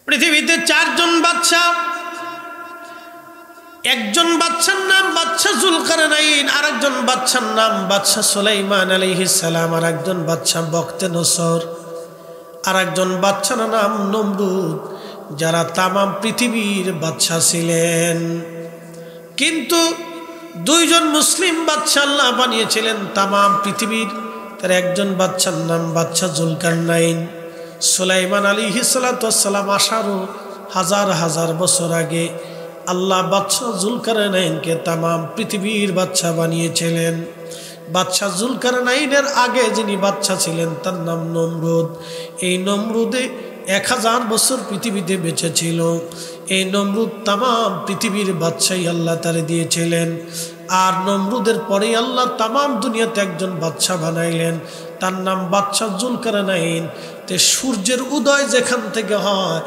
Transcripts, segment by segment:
পৃথিবীতে চারজন বাদশা, একজন বাদশার নাম বাদশা যুলকারনাইন, আরেকজন বাদশার নাম বাদশা সুলাইমান আলাইহিস সালাম, আর একজন বাদশা বখতে নসর, আর একজন বাদশার নাম নমরুদ, যারা তামাম পৃথিবীর বাদশা ছিলেন। কিন্তু দুইজন মুসলিম বাদশা আল্লাহ বানিয়েছিলেন তামাম পৃথিবীর। তার একজন বাদশার নাম বাদশা যুলকারনাইন। সুলাইমান আলাইহিস সালাম আসারও হাজার হাজার বছর আগে আল্লাহ বাদশা যুলকারনাইনকে তামাম পৃথিবীর বাদশা বানিয়েছিলেন। বাদশা যুলকারনাইনের আগে যিনি বাদশা ছিলেন তার নাম নমরুদ। এই নমরুদে 1000 বছর পৃথিবীতে বেঁচে ছিল। এই নমরুদ তামাম পৃথিবীর বাদশাই আল্লাহ তারে দিয়েছিলেন। আর নমরুদের পরেই আল্লাহ তামাম দুনিয়াতে একজন বাদশা বানাইলেন, তার নাম বাদশা যুলকারনাইন। তে সূর্যের উদয় যেখান থেকে হয়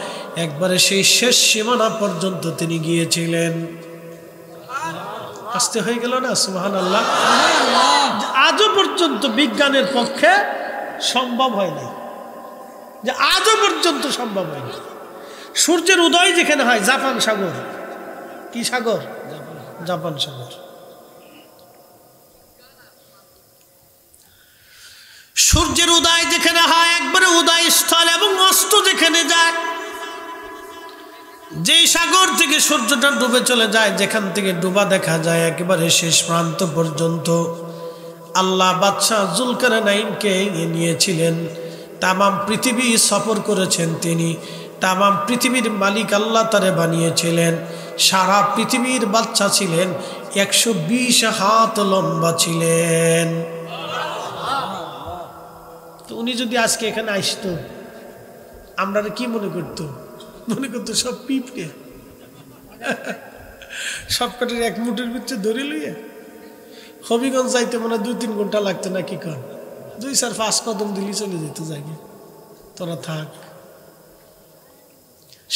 একবারে সেই শেষ সীমানা পর্যন্ত তিনি গিয়েছিলেন। আসতে হয়ে গেল না? সুবহানাল্লাহ। আজও পর্যন্ত বিজ্ঞানের পক্ষে সম্ভব হয় না, যে আজও পর্যন্ত সম্ভব হয়নি। সূর্যের উদয় যেখানে হয় জাপান সাগর, কি সাগর? জাপান সাগর। সূর্যের উদয় যেখানে হয় একবারে উদয় স্থল এবং অস্ত যেখানে যায়, যেই সাগর থেকে সূর্যটা ডুবে চলে যায়, যেখান থেকে ডুবা দেখা যায় একেবারে শেষ প্রান্ত পর্যন্ত আল্লাহ বাদশাহ যুলকারনাইনকে নিয়েছিলেন। তামাম পৃথিবী সফর করেছেন তিনি। তামাম পৃথিবীর মালিক আল্লাহ তারে বানিয়েছিলেন। সারা পৃথিবীর বাদশা ছিলেন, 120 হাত লম্বা ছিলেন। তো উনি যদি আজকে এখানে আসতো, আমরা কি মনে করতো? মনে করতো সব পিঁপড়ে, সব কটার এক মুঠের ভিতরে ধরে লইয়া হবিগঞ্জ যাইতে মনে 2-3 ঘন্টা লাগতো না? কি কর, 2-4-5 কদম দিলি চলে যেত জায়গা। তোরা থাক।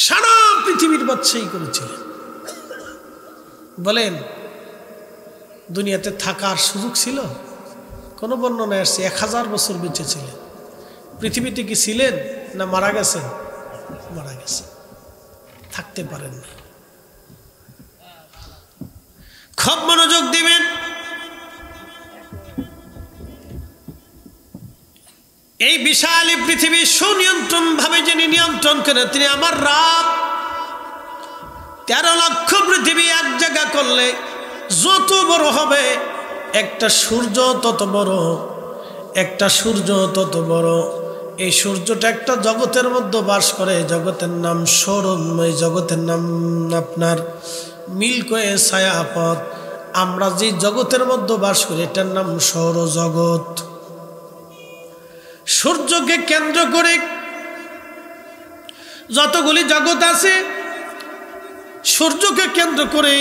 সারা পৃথিবীর বাদশাহী করেছিলেন। বলেন দুনিয়াতে থাকার সুযোগ ছিল? কোন বর্ণনায় আসছে 1000 বছর বেঁচে ছিলেন। পৃথিবীতে কি ছিলেন না মারা গেছেন? মারা গেছেন, থাকতে পারেন না। খুব মনোযোগ দিবেন। এই বিশাল পৃথিবী সুনিয়ন্ত্রণ ভাবে যিনি নিয়ন্ত্রণ করেন তিনি আমার রব। 13 লক্ষ পৃথিবী এক জায়গা করলে যত বড় হবে একটা সূর্য তত বড়, একটা সূর্য তত বড়। এই সূর্যটা একটা জগতের মধ্যে বাস করে, জগতের নাম সৌরময়, জগতের নাম আপনার মিল্কওয়ে ছায়াপথ। আমরা যে জগতের মধ্যে বাস করি এটার নাম সৌরজগৎ। সূর্যকে কেন্দ্র করে যতগুলি জগৎ আছে, সূর্যকে কেন্দ্র করে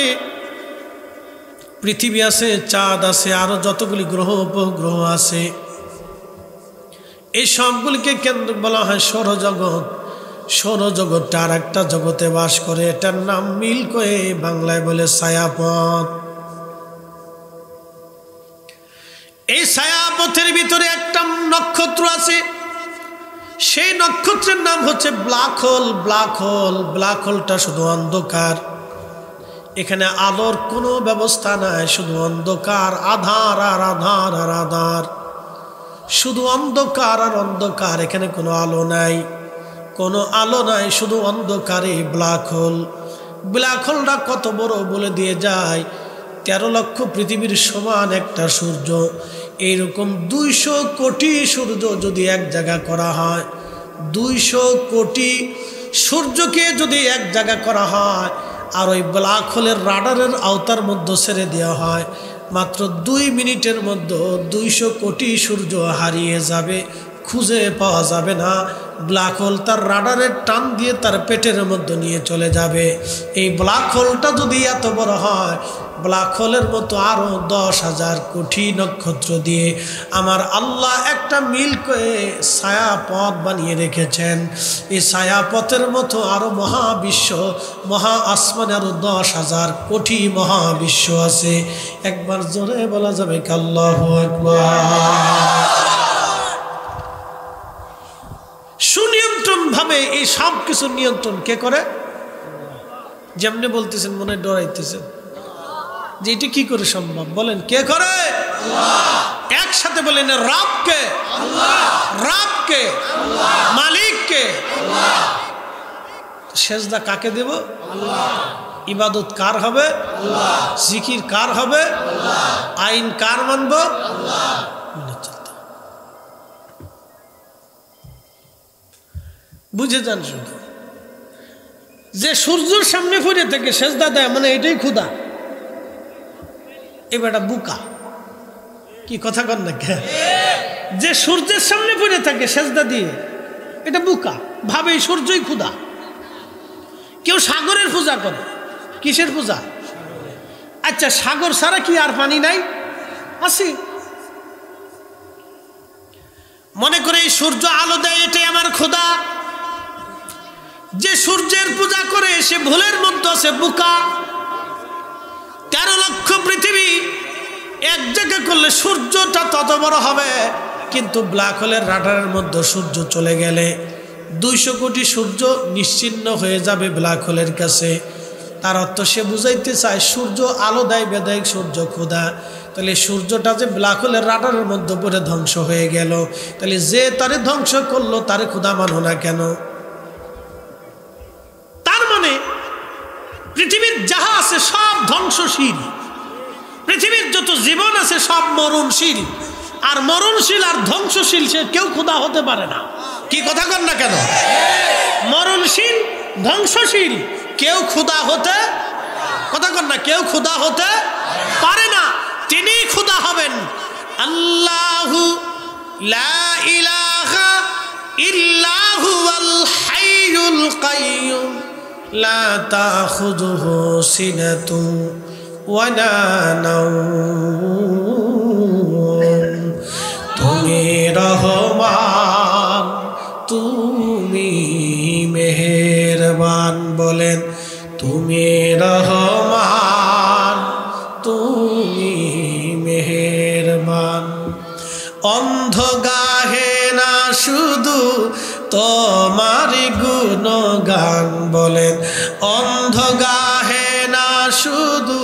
পৃথিবী আছে, চাঁদ আছে, আরো যতগুলি গ্রহ উপগ্রহ আছে, এই সবগুলিকে কেন্দ্র বলা হয় সৌরজগৎ। সৌরজগৎটা আর একটা জগতে বাস করে, এটার নাম মিল্কওয়ে, বাংলায় বলে ছায়াপথ। এই ছায়াপথের ভিতরে একটা নক্ষত্র আছে, সেই নক্ষত্রের নাম হচ্ছে black hole. Black hole, black হোলটা শুধু অন্ধকার, এখানে আলোর কোনো ব্যবস্থা নাই, শুধু অন্ধকার, আধার আর আধার আর আধার, শুধু অন্ধকার আর অন্ধকার। এখানে কোনো আলো নাই, কোনো আলো নাই, শুধু অন্ধকারে ব্ল্যাক হোল। ব্ল্যাক হোলটা কত বড় বলে দিয়ে যায়, 13 লক্ষ পৃথিবীর সমান একটা সূর্য। এইরকম 200 কোটি সূর্য যদি এক জায়গা করা হয়, 200 কোটি সূর্যকে যদি এক জায়গা করা হয় আর ওই ব্ল্যাক হোলের রাডারের আওতার মধ্যে ছেড়ে দেওয়া হয়, মাত্র 2 মিনিটের মধ্যে 200 কোটি সূর্য হারিয়ে যাবে, খুঁজে পাওয়া যাবে না। ব্ল্যাক হোল তার রাডারের টান দিয়ে তার পেটের মধ্যে নিয়ে চলে যাবে। এই ব্ল্যাক হোলটা যদি এত বড় হয়, ব্ল্যাক হোলের মতো আরো 10,000 কোটি নক্ষত্র দিয়ে আমার আল্লাহ একটা মিল্কওয়ে ছায়াপথ বানিয়ে রেখেছেন। এই ছায়াপথের মতো আরো মহাবিশ্ব, মহা আসমানে আরো 10,000 কোটি মহাবিশ্ব আছে। একবার জোরে বলা যাবে আল্লাহু আকবার। সুনিয়ন্ত্রণ ভাবে ভাবে এই সব কিছু নিয়ন্ত্রণ কে করে? যেমনি বলতেছেন মনে ডরাইতেছেন যে এটা কি করে সম্ভব, বলেন কে করে? একসাথে বলেন রবকে, রবকে, মালিককে। সেজদা কাকে দেব? ইবাদত কার হবে? জিকির কার হবে? আইন কার মানব? বুঝে যান শুধু যে সূর্যের সামনে পড়ে থেকে সেজদা দেয় মানে এটাই ক্ষুধা, এবারটা বুকা। কি কথা কর না? যে সূর্যের সামনে পড়ে থাকে সেজদা দিয়ে এটা বুকা, ভাবে এই সূর্যই ক্ষুধা। কেউ সাগরের পূজা করে, কিসের পূজা? আচ্ছা সাগর ছাড়া কি আর পানি নাই? আছে। মনে করে এই সূর্য আলো দেয় এটাই আমার ক্ষুধা। যে সূর্যের পূজা করে সে ভুলের মধ্যে আছে বুকা। 13 লক্ষ পৃথিবী এক জায়গায় করলে সূর্যটা তত বড় হবে, কিন্তু ব্ল্যাক হোলের রাডারের মধ্যে সূর্য চলে গেলে 200 কোটি সূর্য নিশ্চিহ্ন হয়ে যাবে ব্ল্যাক হোলের কাছে। তার অর্থ সে বুঝাইতে চায় সূর্য আলো দেয় বেদায়িক, সূর্য ক্ষুধা। তাহলে সূর্যটা যে ব্ল্যাক হোলের রাডারের মধ্যে পড়ে ধ্বংস হয়ে গেল, তাহলে যে তারে ধ্বংস করলো তারে ক্ষুধা মানো না কেন? তার মানে পৃথিবীর যাহা আছে সব ধ্বংসশীল, পৃথিবীর যত জীবন আছে সব মরণশীল। আর মরণশীল আর ধ্বংসশীল সে কেউ ক্ষুধা হতে পারে না। কি কথা কন না কেন? মরণশীল ধ্বংসশীল কেউ ক্ষুধা হতে, কথা কন না, কেউ ক্ষুধা হতে পারে না। তিনি ক্ষুধা হবেন। আল্লাহু লা ইলাহা ইল্লা হুয়াল হাইয়ুল কাইয়্যুম লা তাখুযুহু সিনাতুন ওয়া লা নাওম। তুমি রহমান, তুমি মেহেরবান, বলেন তুমি রহমান, তুমি মেহেরবান। অন্ধ গাহে না শুধু তোমার গুণগান, বলেন অন্ধ গাহে না শুধু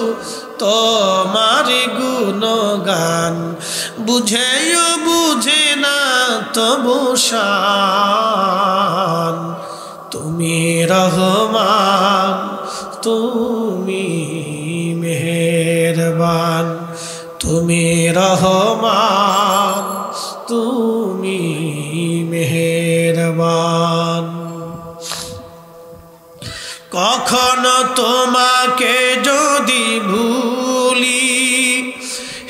তোমার গুণগান। বুঝেও বুঝে না তবু শান। তুমি রহমান, তুমি মেহেরবান, তুমি রহমান, তুমি মেহেরবান। কখনো তোমাকে যদি ভুলি,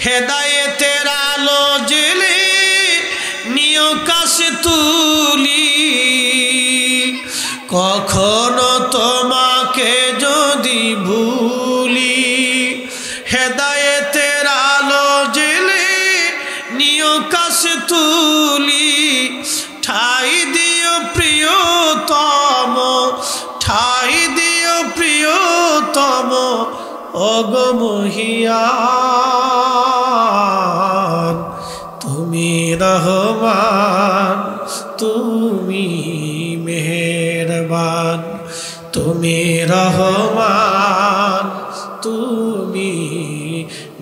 হেদায়েতের আলো জেলে নিয় কাছে তুলি। কখনো তোমাকে যদি ভুলি, হেদায়েতের আলো জেলে নিয় কাছে তুলি। ঠাই দিও প্রিয়তম, ঠাই দিও প্রিয়তম ওগো মহিয়ান। তুমি রহমান, তুমি মেহেরবান, তুমি রহমান, তুমি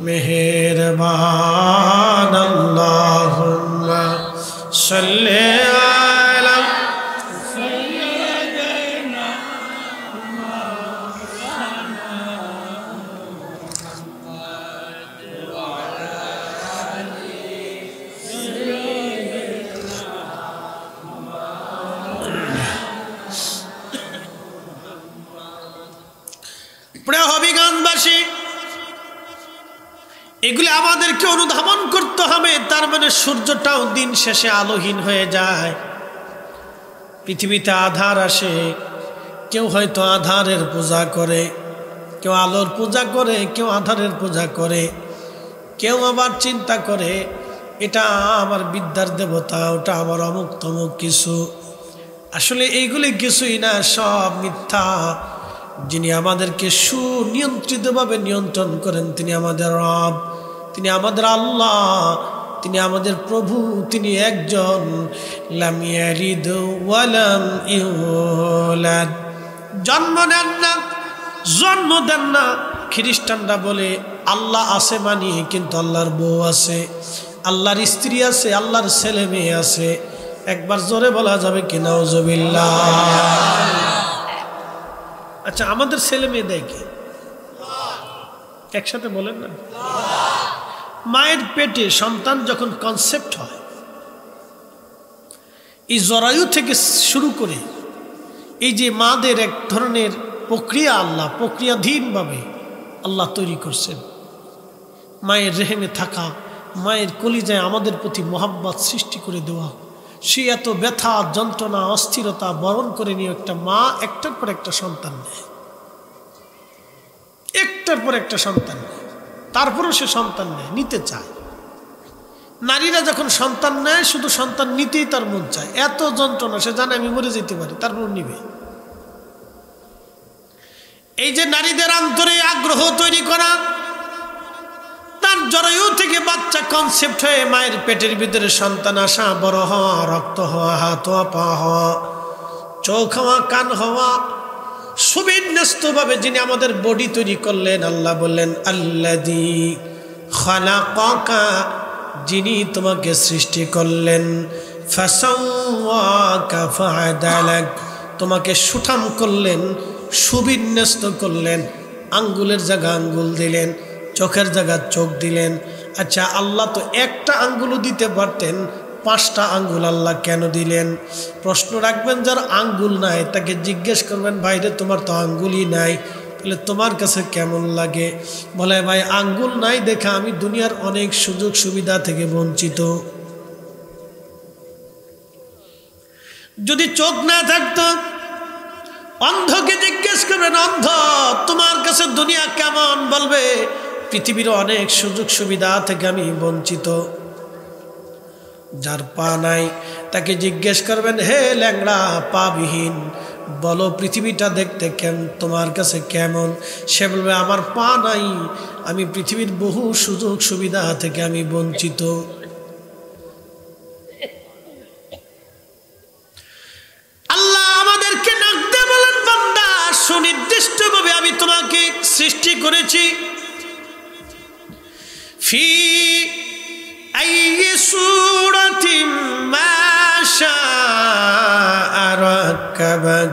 মেহেরবান। আল্লাহুম্মা সাল্লি আলা সাইয়্যিদিনা মুহাম্মাদ ওয়া আলা আলি সাইয়্যিদিনা মুহাম্মাদ। প্রিয় হবিগঞ্জবাসী, এগুলি আমাদেরকে অনুধাবন করতে হবে। তার মানে সূর্যটাও দিন শেষে আলোহীন হয়ে যায়। পৃথিবীতে আধার আসে, কেউ হয়তো আধারের পূজা করে, কেউ আলোর পূজা করে, কেউ আধারের পূজা করে। কেউ আবার চিন্তা করে এটা আমার বিদ্যার দেবতা, ওটা আমার অমুক তমুক কিছু। আসলে এইগুলি কিছুই না, সব মিথ্যা। যিনি আমাদেরকে সুনিয়ন্ত্রিতভাবে নিয়ন্ত্রণ করেন তিনি আমাদের রব, তিনি আমাদের আল্লাহ, তিনি আমাদের প্রভু, তিনি একজন। লাম ইয়ালিদ ওয়া লাম ইউলাদ, জন্ম দেন না, জন্ম দেন না। খ্রিস্টানরা বলে আল্লাহ আছে মানি, কিন্তু আল্লাহর বউ আছে, আল্লাহর স্ত্রী আছে, আল্লাহর ছেলে মেয়ে আছে। একবার জোরে বলা যাবে কি নাউজুবিল্লাহ? আচ্ছা, আমাদের ছেলে মেয়ে দেয় কি? একসাথে বলেন না। মায়ের পেটে সন্তান যখন কনসেপ্ট হয়, এই জরায়ু থেকে শুরু করে এই যে মাদের এক ধরনের প্রক্রিয়া, আল্লাহ প্রক্রিয়াধীনভাবে আল্লাহ তৈরি করছেন। মায়ের রেহেমে থাকা, মায়ের কলিজায় আমাদের প্রতি মোহাব্বত সৃষ্টি করে দেওয়া, সে এত ব্যথা যন্ত্রণা অস্থিরতা বরণ করে নিয়ে একটা মা একটার পর একটা সন্তান নেয়, একটার পর একটা সন্তান নেয়, তারপরেও সে সন্তান নেয়, নিতে চায়। নারীরা যখন সন্তান নেয় শুধু সন্তান নিতেই তার মন চায়, এত যন্ত্রণা, সে জানে আমি মরে যেতে পারি, তারপর নিবে। এই যে নারীদের অন্তরে আগ্রহ তৈরি করা, তার জরায়ু থেকে বাচ্চা কনসেপ্ট হয়ে মায়ের পেটের ভিতরে সন্তান আসা, বড় হওয়া, রক্ত হওয়া, হাত হওয়া, পা হওয়া, চোখ হওয়া, কান হওয়া, সুবিন্যস্তভাবে যিনি আমাদের বডি তৈরি করলেন, আল্লাহ বললেন আল্লাযী খালাকাকা, যিনি তোমাকে সৃষ্টি করলেন, ফাসাওয়াকা ফাআদালাক, তোমাকে সুঠাম করলেন, সুবিন্যস্ত করলেন, আঙ্গুলের জায়গা আঙ্গুল দিলেন, চোখের জায়গা চোখ দিলেন। আচ্ছা, আল্লাহ তো একটা আঙ্গুলও দিতে পারতেন, 5টা আঙ্গুল আল্লাহ কেন দিলেন? প্রশ্ন রাখবেন যার আঙ্গুল নাই, তাকে জিজ্ঞেস করবেন ভাইরে তোমার তো আঙ্গুলই নাই, তাহলে তোমার কাছে কেমন লাগে? বলে ভাই আঙ্গুল নাই দেখা আমি দুনিয়ার অনেক সুযোগ সুবিধা থেকে বঞ্চিত। যদি চোখ না থাকতো, অন্ধকে জিজ্ঞেস করবেন অন্ধ তোমার কাছে দুনিয়া কেমন? বলবে পৃথিবীর অনেক সুযোগ সুবিধা থেকে আমি বঞ্চিত। যার পা নাই তাকে জিজ্ঞেস করবেন হে ল্যাংড়া পাবিহীন, বলো পৃথিবীটা দেখতে তোমার কাছে কেমন? সে বলবে আমার পা নাই, আমি পৃথিবীর বহু সুযোগ সুবিধা থেকে আমি বঞ্চিত। আল্লাহ আমাদেরকে ডাকতে বলেন বান্দা সুনির্দিষ্টভাবে আমি তোমাকে সৃষ্টি করেছি। ফি আইয়ি সূরাতিন মা শাআ রাক্কাবাক,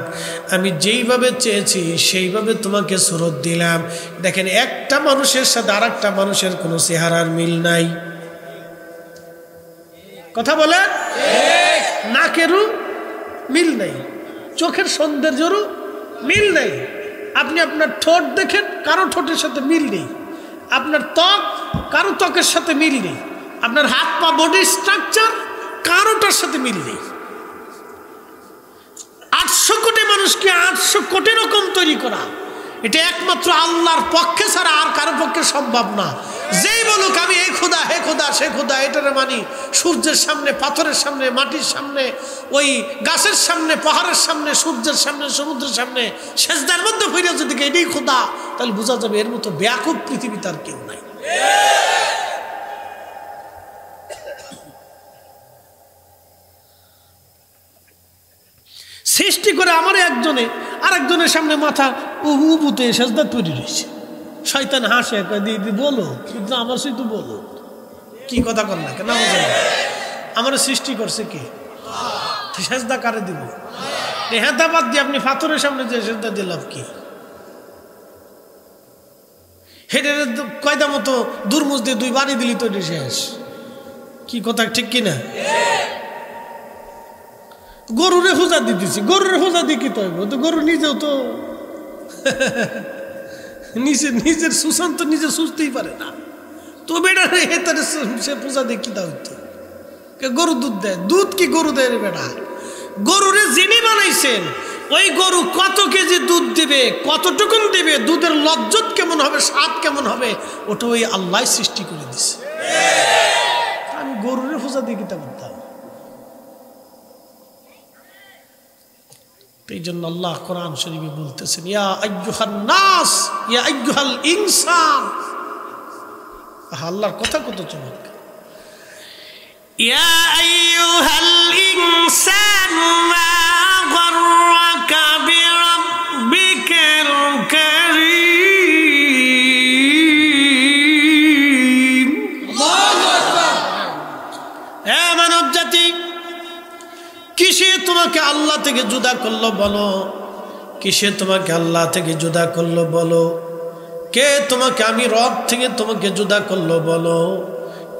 আমি যেইভাবে চেয়েছি সেইভাবে তোমাকে সুরত দিলাম। দেখেন একটা মানুষের সাথে আর একটা মানুষের কোনো চেহারার মিল নাই। কথা বলেন, নাকেরও মিল নাই, চোখের সৌন্দর্যেরও মিল নাই। আপনি আপনার ঠোঁট দেখেন, কারো ঠোঁটের সাথে মিল নেই। আপনার ত্বক কারো ত্বকের সাথে মিল নেই। আপনার হাত পা বডি স্ট্রাকচার কারোটার সাথে মিল নেই। 800 কোটি মানুষকে 800 কোটি রকম তৈরি করা, এটা একমাত্র আল্লাহর পক্ষে ছাড়া আর কারো পক্ষে সম্ভব না। যেই বলুক আমি এই খোদা, হে খোদা, সে খোদা, এটারে মানি, সূর্যের সামনে, পাথরের সামনে, মাটির সামনে, ওই গাছের সামনে, পাহাড়ের সামনে, সূর্যের সামনে, সমুদ্রের সামনে, সেজদার মধ্যে ফিরে যদি এটাই খোদা, তাহলে বোঝা যাবে এর মতো ব্যাকুব পৃথিবীতে আর কেউ নাই। সৃষ্টি করে আমার একজনে আরেকজনের সামনে মাথা উবুতে সেজদা তৈরি রয়েছে। শয়তান হাসে, দিদি বলো আমার সেই তো বলো, কি কথা কর না কেন? আমার সৃষ্টি করছে কে? সেজদা কারে দিব? হেদাবাদ দিয়ে আপনি পাথরের সামনে যে সেজদা দিলাম কি? হেডে কয়দা মতো দুর্মুজ দিয়ে 2 বাড়ি দিলি তৈরি শেষ। কি কথা ঠিক কিনা? গরুরে হুজা দিতেছি, গরুরে হুজা দিয়ে কি তৈব? তো গরু নিজেও তো নিজের সুশান তো নিজে সুস্থতেই পারে না, তো বেটা সে পূজা দিয়ে কি দাও? গরু দুধ দেয়, দুধ কি গরু দেয় বেটা? গরুরে যিনি বানাইছেন ওই গরু কত কেজি দুধ দিবে, কতটুকুন দিবে, দুধের লজ্জত কেমন হবে, স্বাদ কেমন হবে, ওটা ওই আল্লাহ সৃষ্টি করে দিছে। আমি গরুরে পূজা দিয়ে কি তা করতাম? এই জন্য আল্লাহ কোরআন শরীফে বলতেছেন ইয়া আইয়ুহান নাস, ইয়া আইয়ুহাল ইনসান। আল্লাহর কথা কত চমৎকার। ইয়া আইয়ুহাল ইনসানু মা গাররাকা বিরাব্বিকাল কারীম। আল্লাহু আকবার। হে মানব জাতি, কিসে তোমাকে আল্লাহ থেকে জুদা করলো বলো? কিসে তোমাকে আল্লাহ থেকে জুদা করলো বলো? কে তোমাকে আমি রব থেকে তোমাকে জুদা করলো বলো?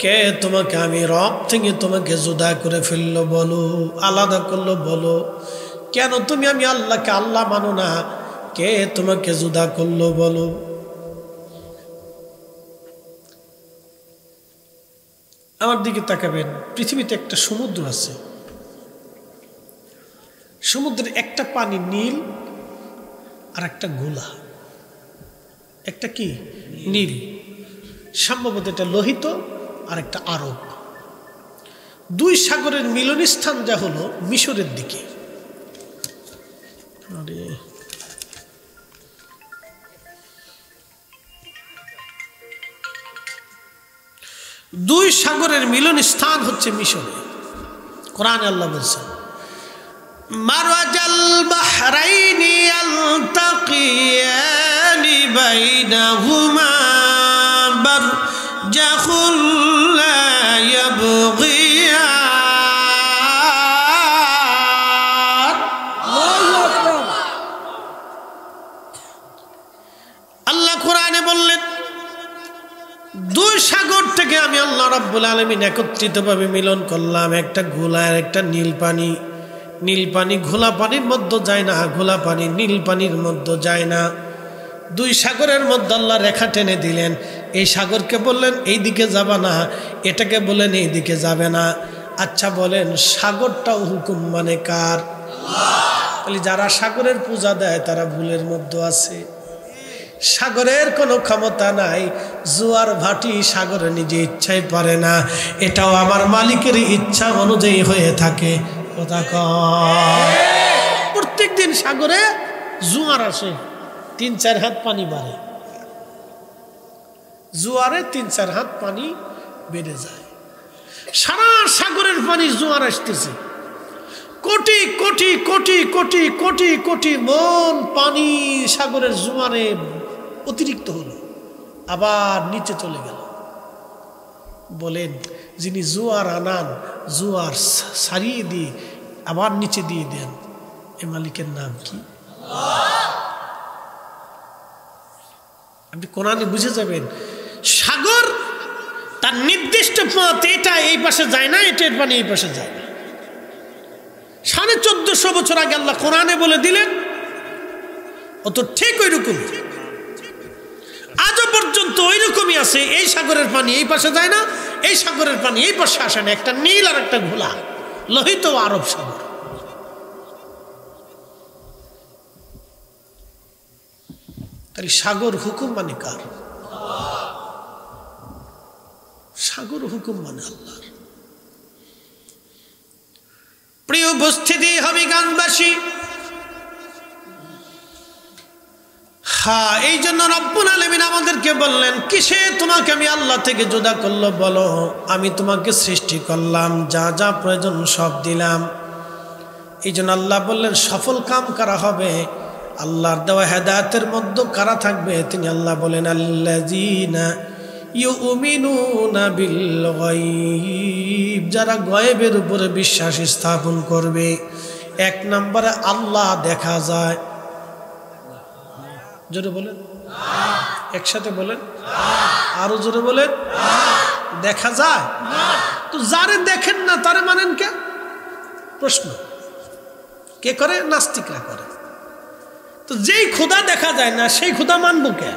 কে তোমাকে আমি রব থেকে তোমাকে জুদা করে ফেললো বলো, আলাদা করলো বলো? কেন তুমি আমি আল্লাহকে আল্লাহ মানো না? কে তোমাকে জুদা করলো বলো? আমার দিকে তাকাবেন, পৃথিবীতে একটা সমুদ্র আছে। সমুদ্রের একটা পানি নীল আর একটা গোলা, একটা কি নীল, সম্ভবত এটা লোহিত আর একটা আরব। দুই সাগরের মিলনস্থান যা হলো মিশরের দিকে। দুই সাগরের মিলন স্থান হচ্ছে মিশরে। কোরআনে আল্লাহ বলছেন মারওয়াজাল বাহরাইনি ইয়ালতাকিয়ানি বাইনাহুমা বারজাখুল লা ইয়াবগিয়ান। আল্লাহ কোরআনে বললেন দুই সাগর থেকে আমি আল্লাহ রাব্বুল আলামিন একত্রিতভাবে মিলন করলাম। একটা ঘোলা আর একটা নীল পানি। নীল পানি ঘোলা পানির মধ্যে যায় না, ঘোলা পানি নীল পানির মধ্যে যায় না। দুই সাগরের মধ্যে আল্লাহ রেখা টেনে দিলেন। এই সাগরকে বললেন এই দিকে যাবে না, এটাকে বললেন এই দিকে যাবে না। আচ্ছা বলেন সাগরটাও হুকুম মানে কার? আল্লাহ। যারা সাগরের পূজা দেয় তারা ভুলের মধ্যে আছে। সাগরের কোনো ক্ষমতা নাই, জোয়ার ভাটি সাগরে নিজে ইচ্ছাই পারে না, এটাও আমার মালিকের ইচ্ছা অনুযায়ী হয়ে থাকে। কথা কয় প্রত্যেক দিন সাগরে জোয়ার আসে, 3-4 হাত পানি বাড়ে। জোয়ারে 3-4 হাত পানি বেড়ে যায়। সারা সাগরের পানি জোয়ার আসতেছে, কোটি কোটি কোটি কোটি কোটি কোটি মন পানি সাগরের জোয়ারে অতিরিক্ত হলো, আবার নিচে চলে গেল। বলেন যিনি জোয়ার আনান, জোয়ার সারিয়ে দিয়ে আবার নিচে দিয়ে দেন, এ মালিকের নাম কি? আপনি কোরআনে বুঝে যাবেন সাগর তার নির্দিষ্ট পথ, এটা এই পাশে যায় না, এটা এর পানি এই পাশে যায় না। 1450 বছর আগে আল্লাহ কোরআনে বলে দিলেন, ও তো ঠিক ওই রকম আজও পর্যন্ত ওই রকমই আছে। এই সাগরের পানি এই পাশে যায় না, এই সাগরের পানি এই পাশে আসে না। একটা নীল আর একটা ঘোলা, লোহিত আরব সাগর। তাহলে সাগর হুকুম মানে কার? সাগর হুকুম মানে আল্লাহর। প্রিয় উপস্থিতি হবে গানবাসী, হ্যাঁ এই জন্য রব্বুল আলামিন আমাদেরকে বললেন কিসে তোমাকে আমি আল্লাহ থেকে জুদা করলো বলো? আমি তোমাকে সৃষ্টি করলাম, যা যা প্রয়োজন সব দিলাম। এই জন্য আল্লাহ বললেন সফল কাম কারা হবে? আল্লাহর দেওয়া হেদায়েতের মধ্যে কারা থাকবে? তিনি আল্লাহ বলেন আল্লাযীনা ইউমিনুনা বিল গায়ব, যারা গায়বের উপরে বিশ্বাস স্থাপন করবে। 1 নম্বরে আল্লাহ দেখা যায়। জোরে বলেন, একসাথে বলেন, আরো জোরে বলেন। দেখা যায় তো যারে দেখেন না তারে মানেন কে? প্রশ্ন কে করে? নাস্তিকরা করে। তো যেই খোদা দেখা যায় না সেই খোদা মানব কে?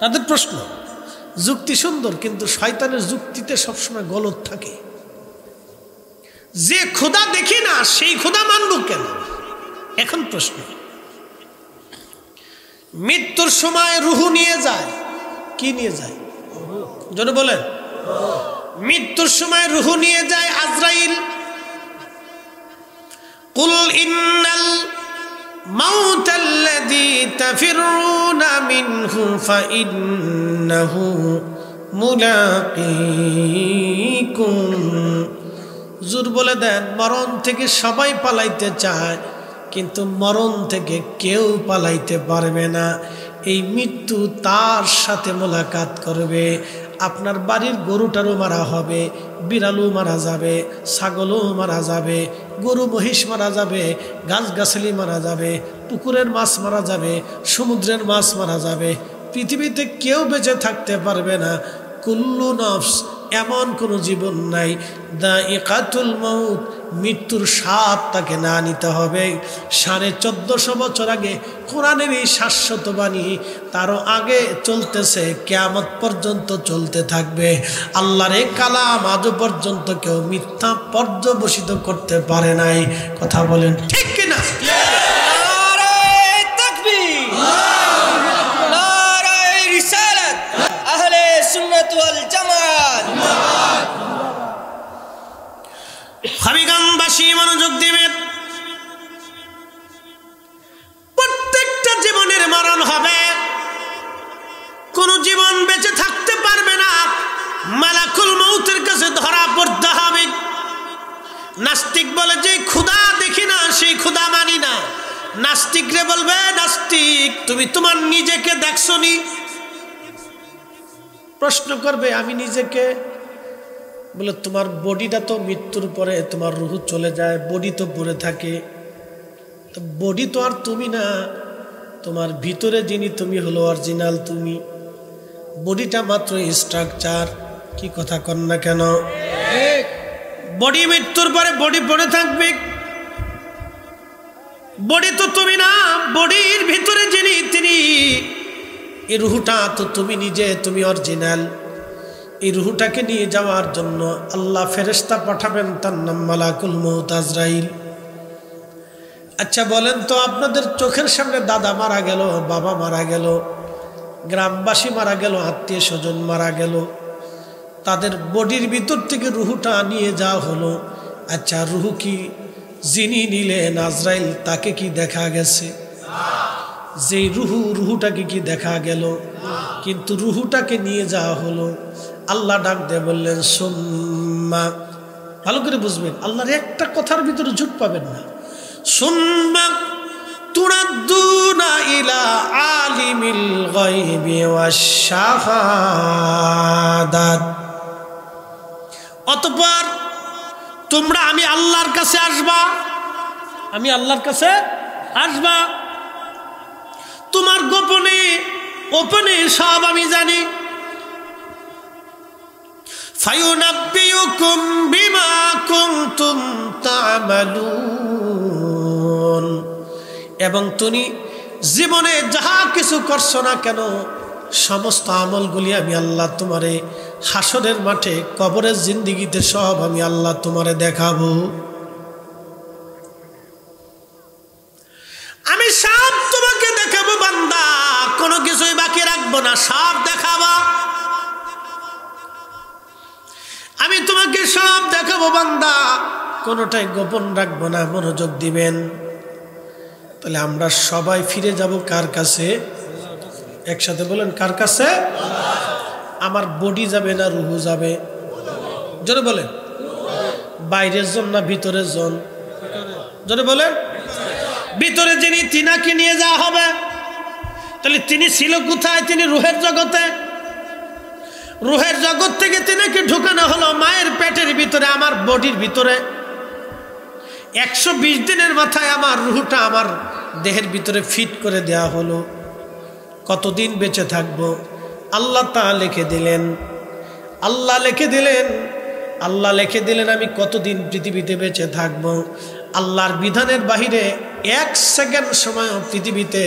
তাদের প্রশ্ন। যুক্তি সুন্দর, কিন্তু শয়তানের যুক্তিতে সবসময় গলত থাকে। যে খোদা দেখি না সেই খোদা মানব কেন? এখন প্রশ্ন, মৃত্যুর সময় রুহু নিয়ে যায়, কি নিয়ে যায়? জোরে বলেন। মৃত্যুর সময় রুহু নিয়ে যায় আজরাইল। কুল ইন্নাল মাউতাল্লাযী তাফিরুনা মিনহু ফাইন্নাহু মুলাকিকুম। হুজুর বলে দেন মরণ থেকে সবাই পালাইতে চায়, কিন্তু মরণ থেকে কেউ পালাইতে পারবে না। এই মৃত্যু তার সাথে মোলাকাত করবে। আপনার বাড়ির গরুটারও মারা হবে, বিড়ালও মারা যাবে, ছাগলও মারা যাবে, গরু মহিষ মারা যাবে, গাছগাছালি মারা যাবে, পুকুরের মাছ মারা যাবে, সমুদ্রের মাছ মারা যাবে। পৃথিবীতে কেউ বেঁচে থাকতে পারবে না। কুল্লু নফস, এমন কোনো জীবন নাই দাইকাতুল মউত, মৃত্যুর স্বাদ তাকে না নিতে হবে। 1450 বছর আগে কোরআনের এই শাশ্বত বাণী তারও আগে চলতেছে, কিয়ামত পর্যন্ত চলতে থাকবে। আল্লাহর এই কালাম আজও পর্যন্ত কেউ মিথ্যা পর্যবসিত করতে পারে নাই। কথা বলেন ঠিক কিনা? হাবিগামবাসী মনোযোগ দিবেন। প্রত্যেকটা জীবনের মরণ হবে, কোন জীবন বেঁচে থাকতে পারবে না। মালাকুল মউতের কাছে ধরা পড়তে হবে। নাস্তিক বলে যে খোদা দেখি না, সেই খোদা মানি না। নাস্তিকরে বলবে নাস্তিক তুমি তোমার নিজেকে দেখছনি? প্রশ্ন করবে আমি নিজেকে, বলে তোমার বডিটা তো মৃত্যুর পরে তোমার রুহ চলে যায়, বডি তো পড়ে থাকে। তো বডি তো আর তুমি না, তোমার ভিতরে যিনি তুমি হলো অরিজিনাল তুমি। বডিটা মাত্র স্ট্রাকচার। কি কথা কন না কেন? বডি মৃত্যুর পরে বডি পড়ে থাকবে, বডি তো তুমি না। বডির ভিতরে যিনি তিনি, এই রুহটা তো তুমি নিজে, তুমি অরিজিনাল। এই রুহটাকে নিয়ে যাওয়ার জন্য আল্লাহ ফেরেশতা পাঠাবেন, তার নাম মালাকুল মউত আজরাইল। আচ্ছা বলেন তো, আপনাদের চোখের সামনে দাদা মারা গেল, বাবা মারা গেল, গ্রামবাসী মারা গেল, আত্মীয় স্বজন মারা গেল, তাদের বডির ভিতর থেকে রুহটা নিয়ে যাওয়া হলো। আচ্ছা রুহ কি যিনি নিলেন আজরাইল তাকে কি দেখা গেছে? যেই রুহুটাকে কি দেখা গেল? কিন্তু রুহুটাকে নিয়ে যাওয়া হলো। আল্লাহ ডাক দিয়ে বললেন সুম্মা, ভালো করে বুঝবেন, আল্লাহর একটা কথার ভিতরে ঝুট পাবেন না। সুম্মা তুরাদ্দুনা ইলা আলিমিল গায়বি ওয়াশ শাহাদাত, অতঃপর তোমরা আমি আল্লাহর কাছে আসবা, আমি আল্লাহর কাছে আসবা। তোমার গোপনে ওপেনে সব আমি জানি। ফায়ুনাব্বিউকুম বিমা কুনতুম তা'মালুন, এবং তুমি জীবনে যাহা কিছু করছো না কেন সমস্ত আমলগুলি আমি আল্লাহ তোমারে হাসরের মাঠে কবরের জিন্দেগিতে সব আমি আল্লাহ তোমারে দেখাবো। আমি সব তোমাকে দেখাবো বান্দা, কোনো কিছুই বাকি রাখবো না, সব দেখাবো। আমি তোমাকে সব দেখাবো বান্দা, কোনোটাই গোপন রাখবো না। মনোযোগ দিবেন। তাহলে আমরা সবাই ফিরে যাব কার কাছে? একসাথে বলেন কার কাছে? আমার বডি যাবে না রুহু যাবে? জোরে বলেন। বাইরের জন না ভিতরের জন? জোরে বলেন। ভিতরে যিনি তিনাকে নিয়ে যাওয়া হবে। তাহলে তিনি ছিল কোথায়? তিনি রুহের জগতে। রুহের জগৎ থেকে তিনাকে ঢুকানো হলো মায়ের পেটের ভিতরে, আমার বডির ভিতরে। 120 দিনের মাথায় আমার রুহটা আমার দেহের ভিতরে ফিট করে দেয়া হলো। কতদিন বেঁচে থাকবো আল্লাহ তা লিখে দিলেন। আল্লাহ লিখে দিলেন, আল্লাহ লিখে দিলেন আমি কতদিন পৃথিবীতে বেঁচে থাকবো। আল্লাহর বিধানের বাহিরে 1 সেকেন্ড সময় পৃথিবীতে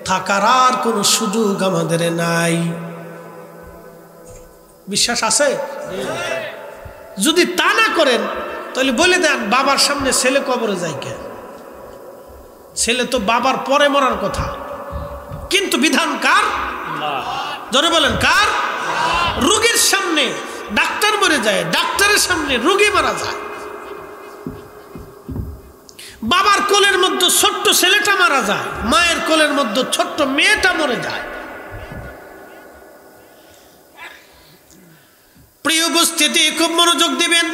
থাকার আর কোনো সুযোগ আমাদের নাই। বিশ্বাস আছে? যদি তা না করেন তাহলে বলে দেন বাবার সামনে ছেলে কবরে যায় কে? ছেলে তো বাবার পরে মরার কথা, কিন্তু বিধান কার? জোরে বলেন কার? রোগীর সামনে ডাক্তার মরে যায়, ডাক্তারের সামনে রোগী মারা যায়। বাবার কোলের মধ্যে ছোট্ট ছেলেটা মারা যায়, মায়ের কোলের মধ্যে ছোট্ট মেয়েটা মরে যায়। প্রিয় উপস্থিতি, খুব মনোযোগ দিবেন।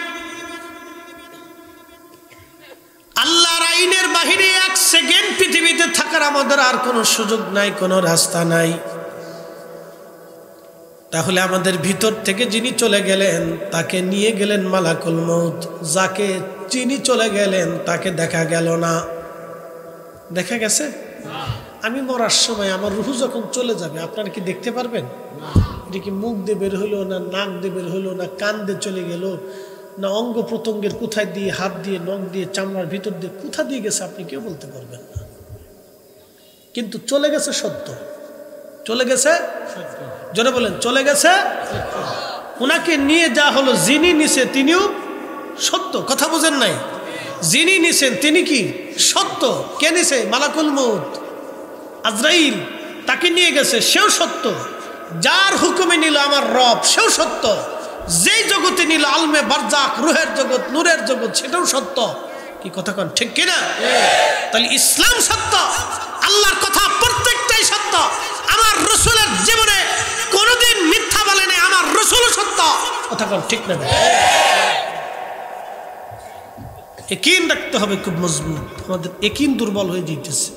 আল্লাহর আইনের বাহিরে এক সেকেন্ড পৃথিবীতে থাকার আমাদের আর কোনো সুযোগ নাই, কোনো রাস্তা নাই। তাহলে আমাদের ভিতর থেকে যিনি চলে গেলেন তাকে নিয়ে গেলেন মালাকুল মউত। যাকে যিনি চলে গেলেন তাকে দেখা গেল না। দেখা গেছে? আমি মরার সময় আমার রুহ যখন চলে যাবে আপনারা কি দেখতে পারবেন? এটা কি মুখ দিয়ে বের হইলো, না নাক দিয়ে বের হইলো, না কান দিয়ে চলে গেল, না অঙ্গ প্রত্যঙ্গের কোথায় দিয়ে, হাত দিয়ে, নখ দিয়ে, চামড়ার ভিতর দিয়ে কোথা দিয়ে গেছে আপনি কেউ বলতে পারবেন না। কিন্তু চলে গেছে সত্য। চলে গেছে সত্য। জোরে বলেন, চলে গেছে। ওনাকে নিয়ে যা হলো, যিনি নিছে তিনিও সত্য। কথা বোঝেন নাই? যিনি নিছেন তিনি কি সত্য। কে নিছে? মালাকুল মউত আজরাইল। তাকে নিয়ে গেছে, সেও সত্য। যার হুকুমে নিল আমার রব, সেও সত্য। যেই জগতে নিল আলমে বারজাক, রুহের জগৎ, নূরের জগৎ, সেটাও সত্য। কি কথা কন ঠিক কিনা? তাহলে ইসলাম সত্য, আল্লাহর কথা প্রত্যেকটাই সত্য। আমার রাসূলের জীবনে কোনোদিন মিথ্যা বলে নাই, আমার রাসূলও সত্য। কথা কন ঠিক না? ইয়াকিন রাখতে হবে খুব মজবুত। আমাদের ইয়াকিন দুর্বল হয়ে যাইতেছে,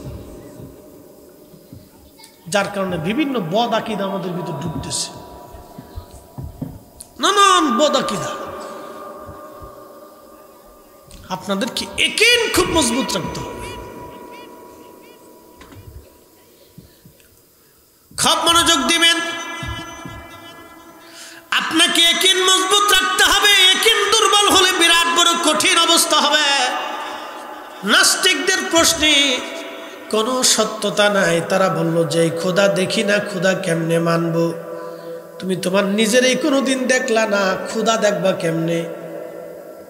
যার কারণে বিভিন্ন বদ আকীদা আমাদের ভিতর ঢুকতেছে, নানান বদ আকীদা। আপনাদেরকে ইয়াকিন খুব মজবুত রাখতে হবে। খুব মনোযোগ দিবেন। আপনাকে ইয়াকিন মজবুত রাখতে হবে। ইয়াকিন দুর্বল হলে বিরাট বড় কঠিন অবস্থা হবে। নাস্তিকদের প্রশ্নে কোনো সত্যতা নাই। তারা বলল যে খোদা দেখি না, খোদা কেমনে মানবো? তুমি তোমার নিজেরই কোনোদিন দেখলা না, খোদা দেখবা কেমনে?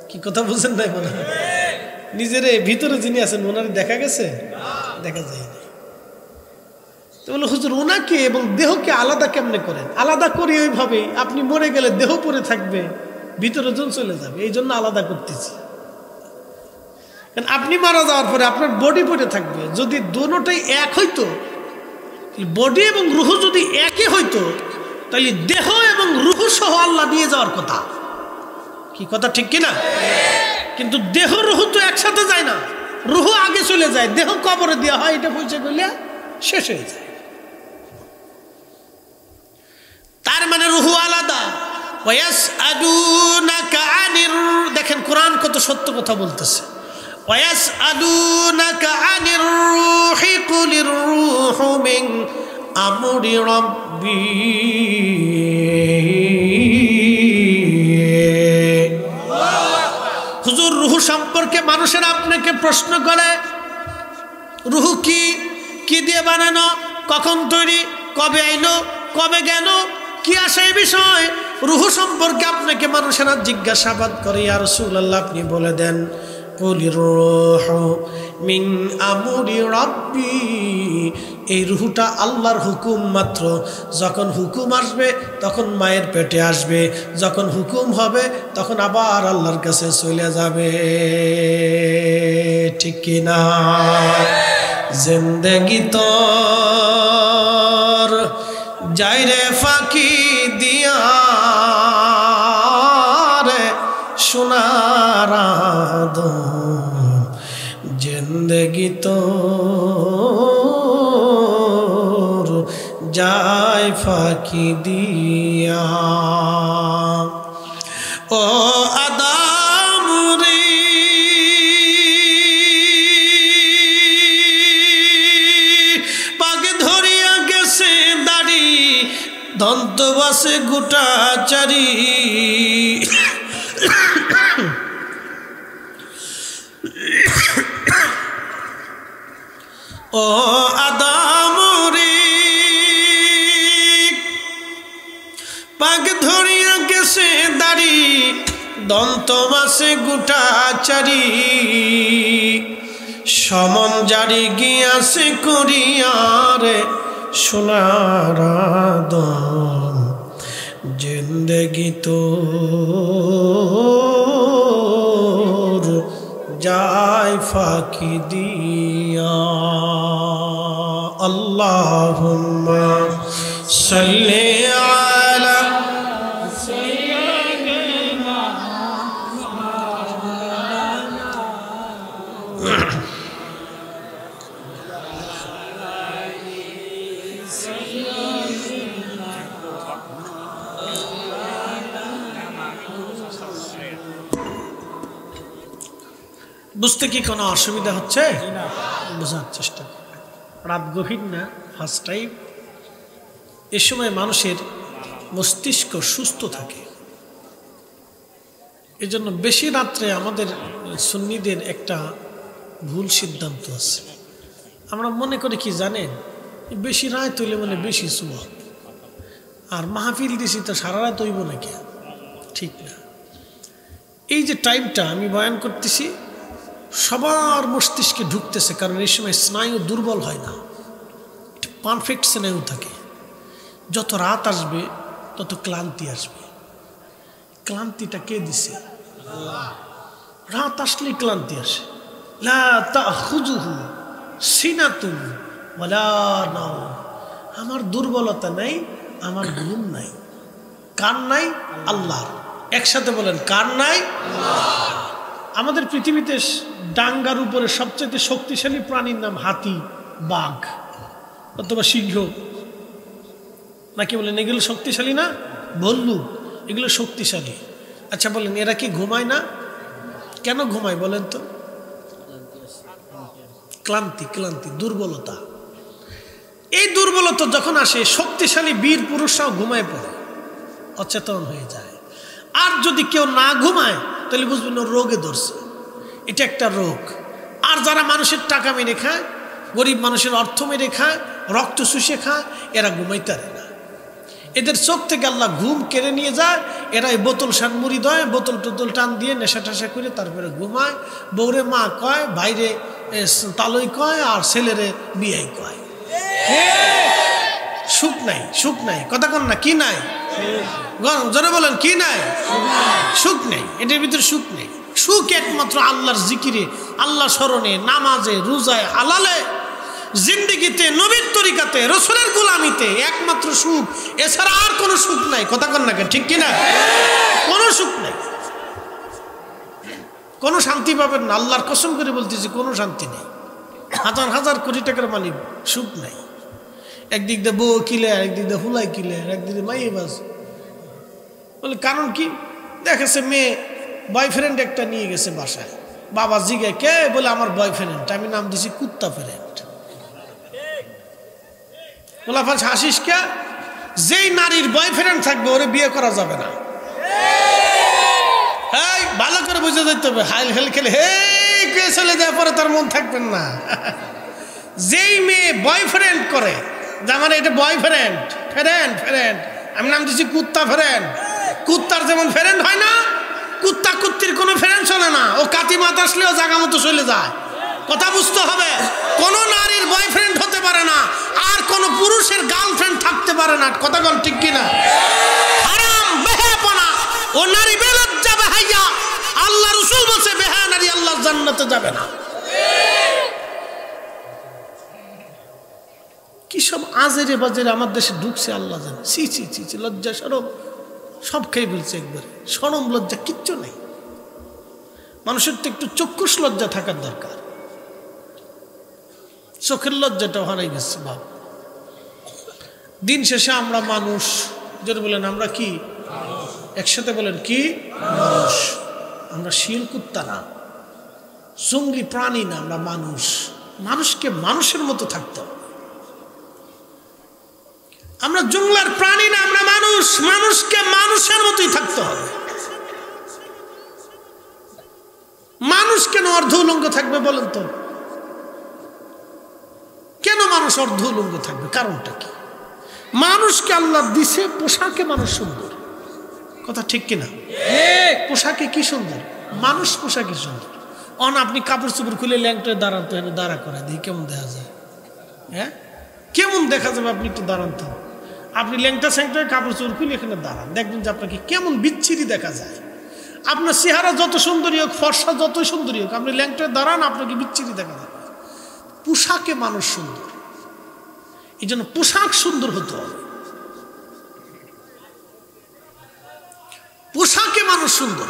কি কথা বুঝেন নাই? মনে হয় নিজেরে ভিতরে যিনি আছেন ওনার দেখা গেছে? দেখা যায়নি। তো বললো হুজুর ওনাকে এবং দেহকে আলাদা কেমনে করেন? আলাদা করি ওইভাবেই, আপনি মরে গেলে দেহ পড়ে থাকবে, ভিতরে জন চলে যাবে, এই জন্য আলাদা করতেছি। কারণ আপনি মারা যাওয়ার পরে আপনার বডি পড়ে থাকবে। যদি দুটোটাই এক হইতো, বডি এবং রুহ যদি একই হইতো, তাহলে দেহ এবং রুহ সহ আল্লাহ নিয়ে যাওয়ার কথা। কি কথা ঠিক কিনা? কিন্তু দেহ রুহ তো একসাথে যায় না, রুহ আগে চলে যায়, দেহ কবরে দেওয়া হয়, এটা পয়সা করলে শেষ হয়ে যায়। তার মানে রুহ আলাদা। দেখেন কোরআন কত সত্য কথা বলতেছে। ওয়াসআলুনাকা আনির রূহি কুলির রূহু মিন আমরি রাব্বি। হুজুর রূহ সম্পর্কে মানুষের আপনাকে প্রশ্ন করে, রূহ কি, কি দিয়ে বানানো, কখন তৈরি, কবে আইলো, কবে গেল, কি আসে এই বিষয় রূহ সম্পর্কে আপনাকে মানুষেরা জিজ্ঞাসাবাদ করে। ইয়া রাসূলুল্লাহ আপনি বলে দেন, কুলির রূহু মিন আমরি রাব্বি। এই রূহটা আল্লাহর হুকুম মাত্র। যখন হুকুম আসবে তখন মায়ের পেটে আসবে, যখন হুকুম হবে তখন আবার আল্লাহর কাছে চলে যাবে। ঠিক কিনা? জিন্দেগি তোর যাইরে ফাঁকি দিয়া রে সোনার আদম, জিন্দেগি তোর যায় ফাঁকি দিয়া। ও আদম রে পাগে ধরিয়া গেছে দাড়ি, দন্ত বাসে গোটা চারি। ও আদম রে পাগ ধরিয়া গেছে দাড়ি, দন্ত বাসে গোটা চারি। সমন জারি গিয়াছে করিয়ারে সোনার আদম, জিন্দেগি তোর যায় ফাঁকি দিয়া। আল্লাহুম্মা সাল্লি আলা সাইয়্যিদিনা বুঝতে কি কোনো অসুবিধা হচ্ছে? বোঝার চেষ্টা করবেন। রাত গভীর না, ফার্স্ট টাইম। এ সময় মানুষের মস্তিষ্ক সুস্থ থাকে। এজন্য বেশি রাত্রে আমাদের সুন্নিদের একটা ভুল সিদ্ধান্ত আছে। আমরা মনে করি কি জানেন, বেশি রাত হইলে মানে বেশি সুবহান, আর মাহফিল দিছি তো সারা রাত হইব নাকি? ঠিক না। এই যে টাইমটা আমি বয়ান করতেছি সবার মস্তিষ্কে ঢুকতেছে, কারণ এই সময় স্নায়ু দুর্বল হয় না, পারফেক্ট স্নায়ু থাকে। যত রাত আসবে তত ক্লান্তি আসবে। ক্লান্তিটা কে দিছে? রাত আসলেই ক্লান্তি আসে। লা তাখুযুহু সিনাতুন ওয়ালা নাওম। আমার দুর্বলতা নাই, আমার ঘুম নাই। কার নাই? আল্লাহর। একসাথে বলেন, কার নাই? আমাদের পৃথিবীতে ডাঙ্গার উপরে সবচেয়ে শক্তিশালী প্রাণীর নাম হাতি, বাঘ অথবা সিংহ, নাকি বলেন? এগুলো শক্তিশালী না? ভল্লুক, এগুলো শক্তিশালী। আচ্ছা বলেন, এরা কি ঘুমায় না? কেন ঘুমায় বলেন তো? ক্লান্তি, ক্লান্তি, দুর্বলতা। এই দুর্বলতা যখন আসে, শক্তিশালী বীর পুরুষরাও ঘুমায় পড়ে, অচেতন হয়ে যায়। আর যদি কেউ না ঘুমায় তাহলে বুঝবেন ওর রোগে ধরছে, এটা একটা রোগ। আর যারা মানুষের টাকা মেরে খায়, গরিব মানুষের অর্থ মেরে খায়, রক্ত শুষে খায়, এরা ঘুমাইতে পারে না। এদের চোখ থেকে আল্লাহ ঘুম কেড়ে নিয়ে যায়। এরা এই বোতল শান মুড়ি দেয়, বোতল টোতল টান দিয়ে নেশা টেশা করে তারপরে ঘুমায়। বউরে মা কয়, বাইরে তালই কয়, আর ছেলেরে বিয়াই কয়। সুখ নাই, সুখ নাই। কথা কন না, কি নাই? জোরে বলেন, কি নাই? সুখ নেই, এটার ভিতরে সুখ নেই। সুখ একমাত্র আল্লাহর জিকিরে, আল্লাহ স্মরণে, নামাজে, রোজায়, হালালে, জিন্দেগিতে, নবীর তরিকাতে, রসুলের গোলামিতে একমাত্র সুখ। এছাড়া আর কোনো সুখ নাই। কথা কন না, ঠিক কিনা? কোনো সুখ নাই, কোনো শান্তি পাবেন না। আল্লাহর কসম করে বলতেছি, কোনো শান্তি নেই। হাজার হাজার কোটি টাকার মালিক, সুখ নাই। একদিক দিয়ে বউ কিলের, একদিক দিয়ে হুলাই কিলের, একদিক দিয়ে মাইয়ে বাস। বলে কারণ কি? দেখেছে মেয়ে বয়ফ্রেন্ড একটা নিয়ে গেছে বাসায়। বাবা জিগে, কে? বলে আমার বয়ফ্রেন্ড। আমি নাম দিছি কুত্তা ফ্রেন্ড। বলা ফাঁস হাসিস কে? যেই নারীর বয়ফ্রেন্ড থাকবে ওরে বিয়ে করা যাবে না। এই ভালো করে বুঝে যেতে হবে। হাইল হেল খেলে হে কে চলে যায়, পরে তার মন থাকবেন না। যেই মেয়ে বয়ফ্রেন্ড করে, যে আমার এটা বয়ফ্রেন্ড, ফ্রেন্ড ফ্রেন্ড, আমি নাম দিচ্ছি কুত্তা ফ্রেন্ড। কুত্তার যেমন ফ্রেন্ড হয় না, কুত্তা কুত্তির কোনো ফ্রেন্ড চলে না। ও কাতি মাত আসলেও জায়গা মতো চলে যায়। কথা বুঝতে হবে। কোনো নারীর বয়ফ্রেন্ড হতে পারে না, আর কোনো পুরুষের গার্লফ্রেন্ড থাকতে পারে না। কথা বল, ঠিক কিনা? হারাম, বেহায়াপনা। ও নারী বেলজ্জা, বেহাইয়া। আল্লাহ রাসূল বলছে, বেহায়া নারী আল্লাহর জান্নাতে যাবে না। কি সব আজেরে বাজেরে আমার দেশে ঢুকছে আল্লাহ জানে। ছি ছি ছি ছি, লজ্জা শরম সব খেয়ে ফেলছে একবারে। শরম লজ্জা কিচ্ছু নেই। মানুষের তো একটু চক্ষুষ লজ্জা থাকার দরকার। চোখের লজ্জাটা হারাই গেছে বাপ। দিন শেষে আমরা মানুষ। যদি বলেন আমরা কি? একসাথে বলেন, কি? মানুষ। আমরা শিল কুত্তা না, জঙ্গলি প্রাণী না, আমরা মানুষ। মানুষকে মানুষের মতো থাকতে হবে। আমরা জঙ্গলার প্রাণী না, আমরা মানুষ। মানুষকে মানুষের মতোই থাকতে হবে। মানুষ কেন অর্ধ উলঙ্গ থাকবে বলেন তো? কেন মানুষ অর্ধ উলঙ্গ থাকবে? কারণটা কি? মানুষকে আল্লাহ দিছে পোশাকে, মানুষ সুন্দর। কথা ঠিক কিনা? পোশাকে কি সুন্দর, মানুষ পোশাকে সুন্দর। অন আপনি কাপড় চোপড় খুলে ল্যাংটায় দাঁড়ান তো, এনে দাঁড়া করে দিই, কেমন দেখা যায়? হ্যাঁ, কেমন দেখা যাবে? আপনি একটু দাঁড়ান তো। আপনি ল্যাংটা স্যাংটায় কাপড় চোপড় খুলে এখানে দাঁড়ান, দেখবেন যে আপনাকে কেমন বিচ্ছিরি দেখা যায়। আপনার চেহারা যত সুন্দরী হোক, ফর্সা যত সুন্দরী হোক, আপনি ল্যাংটায় দাঁড়ান, আপনাকে বিচ্ছিরি দেখা যাবে। পোশাকে মানুষ সুন্দর, এই জন্য পোশাক সুন্দর হতে হবে। পোশাকে মানুষ সুন্দর।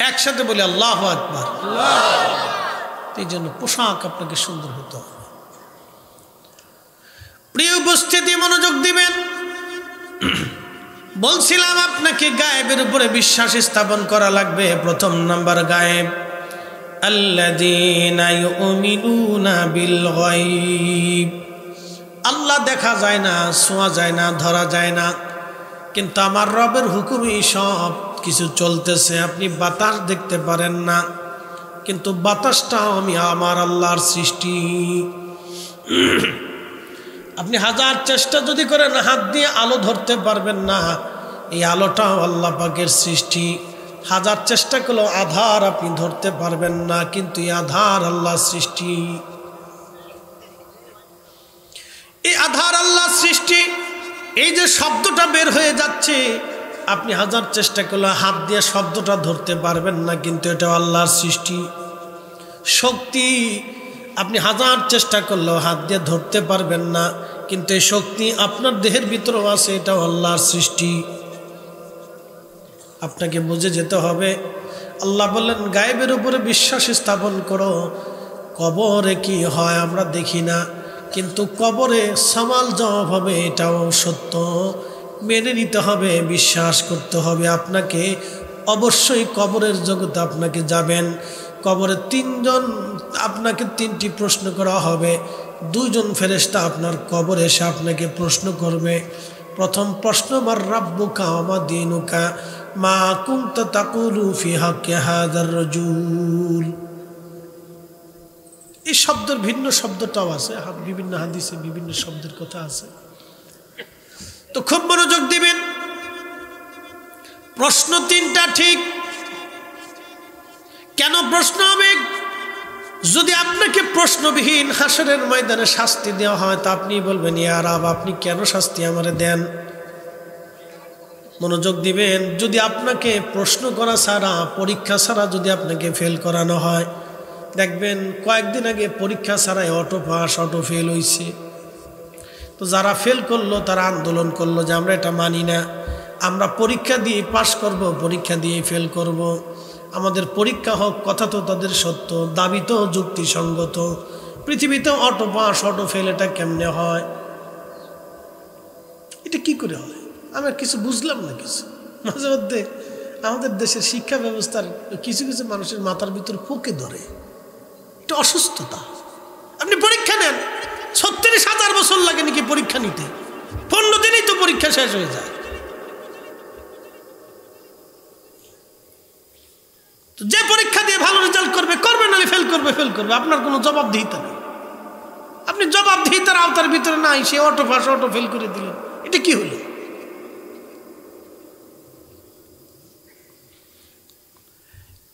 একসাথে বলি আল্লাহু আকবার। এই জন্য পোশাক আপনাকে সুন্দর হতে হবে। প্রিয় উপস্থিতি, মনোযোগ দিবেন। বলছিলাম আপনাকে গায়েবের উপরে বিশ্বাস স্থাপন করা লাগবে। প্রথম নাম্বার গায়েব, আল্লাযীনা ইউমিনুনা বিল গায়ব। আল্লাহ দেখা যায় না, ছোঁয়া যায় না, ধরা যায় না, কিন্তু আমার রবের হুকুমই সব কিছু চলতেছে। আপনি বাতাস দেখতে পারেন না, কিন্তু বাতাসটাও আমি আমার আল্লাহর সৃষ্টি। আপনি হাজার চেষ্টা যদি করেন হাত দিয়ে আলো ধরতে পারবেন না, এই আলোটাও আল্লাহ পাকের সৃষ্টি। হাজার চেষ্টা করলেও আধার আপনি ধরতে পারবেন না, কিন্তু এই আধার আল্লাহর সৃষ্টি। এই আধার আল্লাহর সৃষ্টি। এই যে শব্দটা বের হয়ে যাচ্ছে, আপনি হাজার চেষ্টা করলে হাত দিয়ে শব্দটা ধরতে পারবেন না, কিন্তু এটা আল্লাহর সৃষ্টি। শক্তি আপনি হাজার চেষ্টা করলেও হাত দিয়ে ধরতে পারবেন না, কিন্তু এই শক্তি আপনার দেহের ভিতরেও আছে, এটাও আল্লাহর সৃষ্টি। আপনাকে বুঝে যেতে হবে। আল্লাহ বললেন গায়েবের উপরে বিশ্বাস স্থাপন করো। কবরে কি হয় আমরা দেখি না, কিন্তু কবরে সওয়াল জবাব হবে, এটাও সত্য। মেনে নিতে হবে, বিশ্বাস করতে হবে। আপনাকে অবশ্যই কবরের জগতে আপনাকে যাবেন। কবরে আপনাকে 3টি প্রশ্ন করা হবে। 2 জন ফেরেশতা আপনার কবরে এসে আপনাকে প্রশ্ন করবে। প্রথম প্রশ্ন, মার রাব্বুকা ওয়া মা দীনুকা মা কুনতা তাকুলু ফি হাক্কি হাযার রাজুল। এই শব্দের ভিন্ন শব্দটাও আছে, বিভিন্ন হাদিসে বিভিন্ন শব্দের কথা আছে। তো খুব মনোযোগ দিবেন। প্রশ্ন 3টা ঠিক। কেন প্রশ্ন হবে? যদি আপনাকে প্রশ্নবিহীন হাসরের ময়দানে শাস্তি দেওয়া হয়, তা আপনি বলবেন ইয়া রাব, আপনি কেন শাস্তি আমারে দেন? মনোযোগ দিবেন। যদি আপনাকে প্রশ্ন করা ছাড়া, পরীক্ষা ছাড়া যদি আপনাকে ফেল করানো হয়, দেখবেন কয়েকদিন আগে পরীক্ষা ছাড়াই অটো পাস, অটো ফেল হয়েছে। তো যারা ফেল করলো তারা আন্দোলন করলো যে আমরা এটা মানি না, আমরা পরীক্ষা দিয়ে পাস করব, পরীক্ষা দিয়ে ফেল করব। আমাদের পরীক্ষা হোক, কথা তো তাদের সত্য, দাবি তো যুক্তিসঙ্গত। পৃথিবীতে অটো পাস, অটো ফেল এটা কেমনে হয়? এটা কি করে হয়? আমরা কিছু বুঝলাম না। কিছু মাঝে মধ্যে আমাদের দেশের শিক্ষা ব্যবস্থার কিছু কিছু মানুষের মাথার ভিতর পোকে ধরে। এটা অসুস্থতা। আপনি পরীক্ষা নেন, 36,000 বছর লাগে নাকি পরীক্ষা নিতে? 15 দিনেই তো পরীক্ষা শেষ হয়ে যায়। তো যে পরীক্ষা দিয়ে ভালো রেজাল্ট করবে করবে, নাহলে ফেল করবে ফেল করবে। আপনার কোনো জবাবদিহিতা নেই। আপনি জবাবদিহিতার আওতার ভিতরে নাই, সে অটো পাস, অটো ফেল করে দিলেন। এটা কি হলো?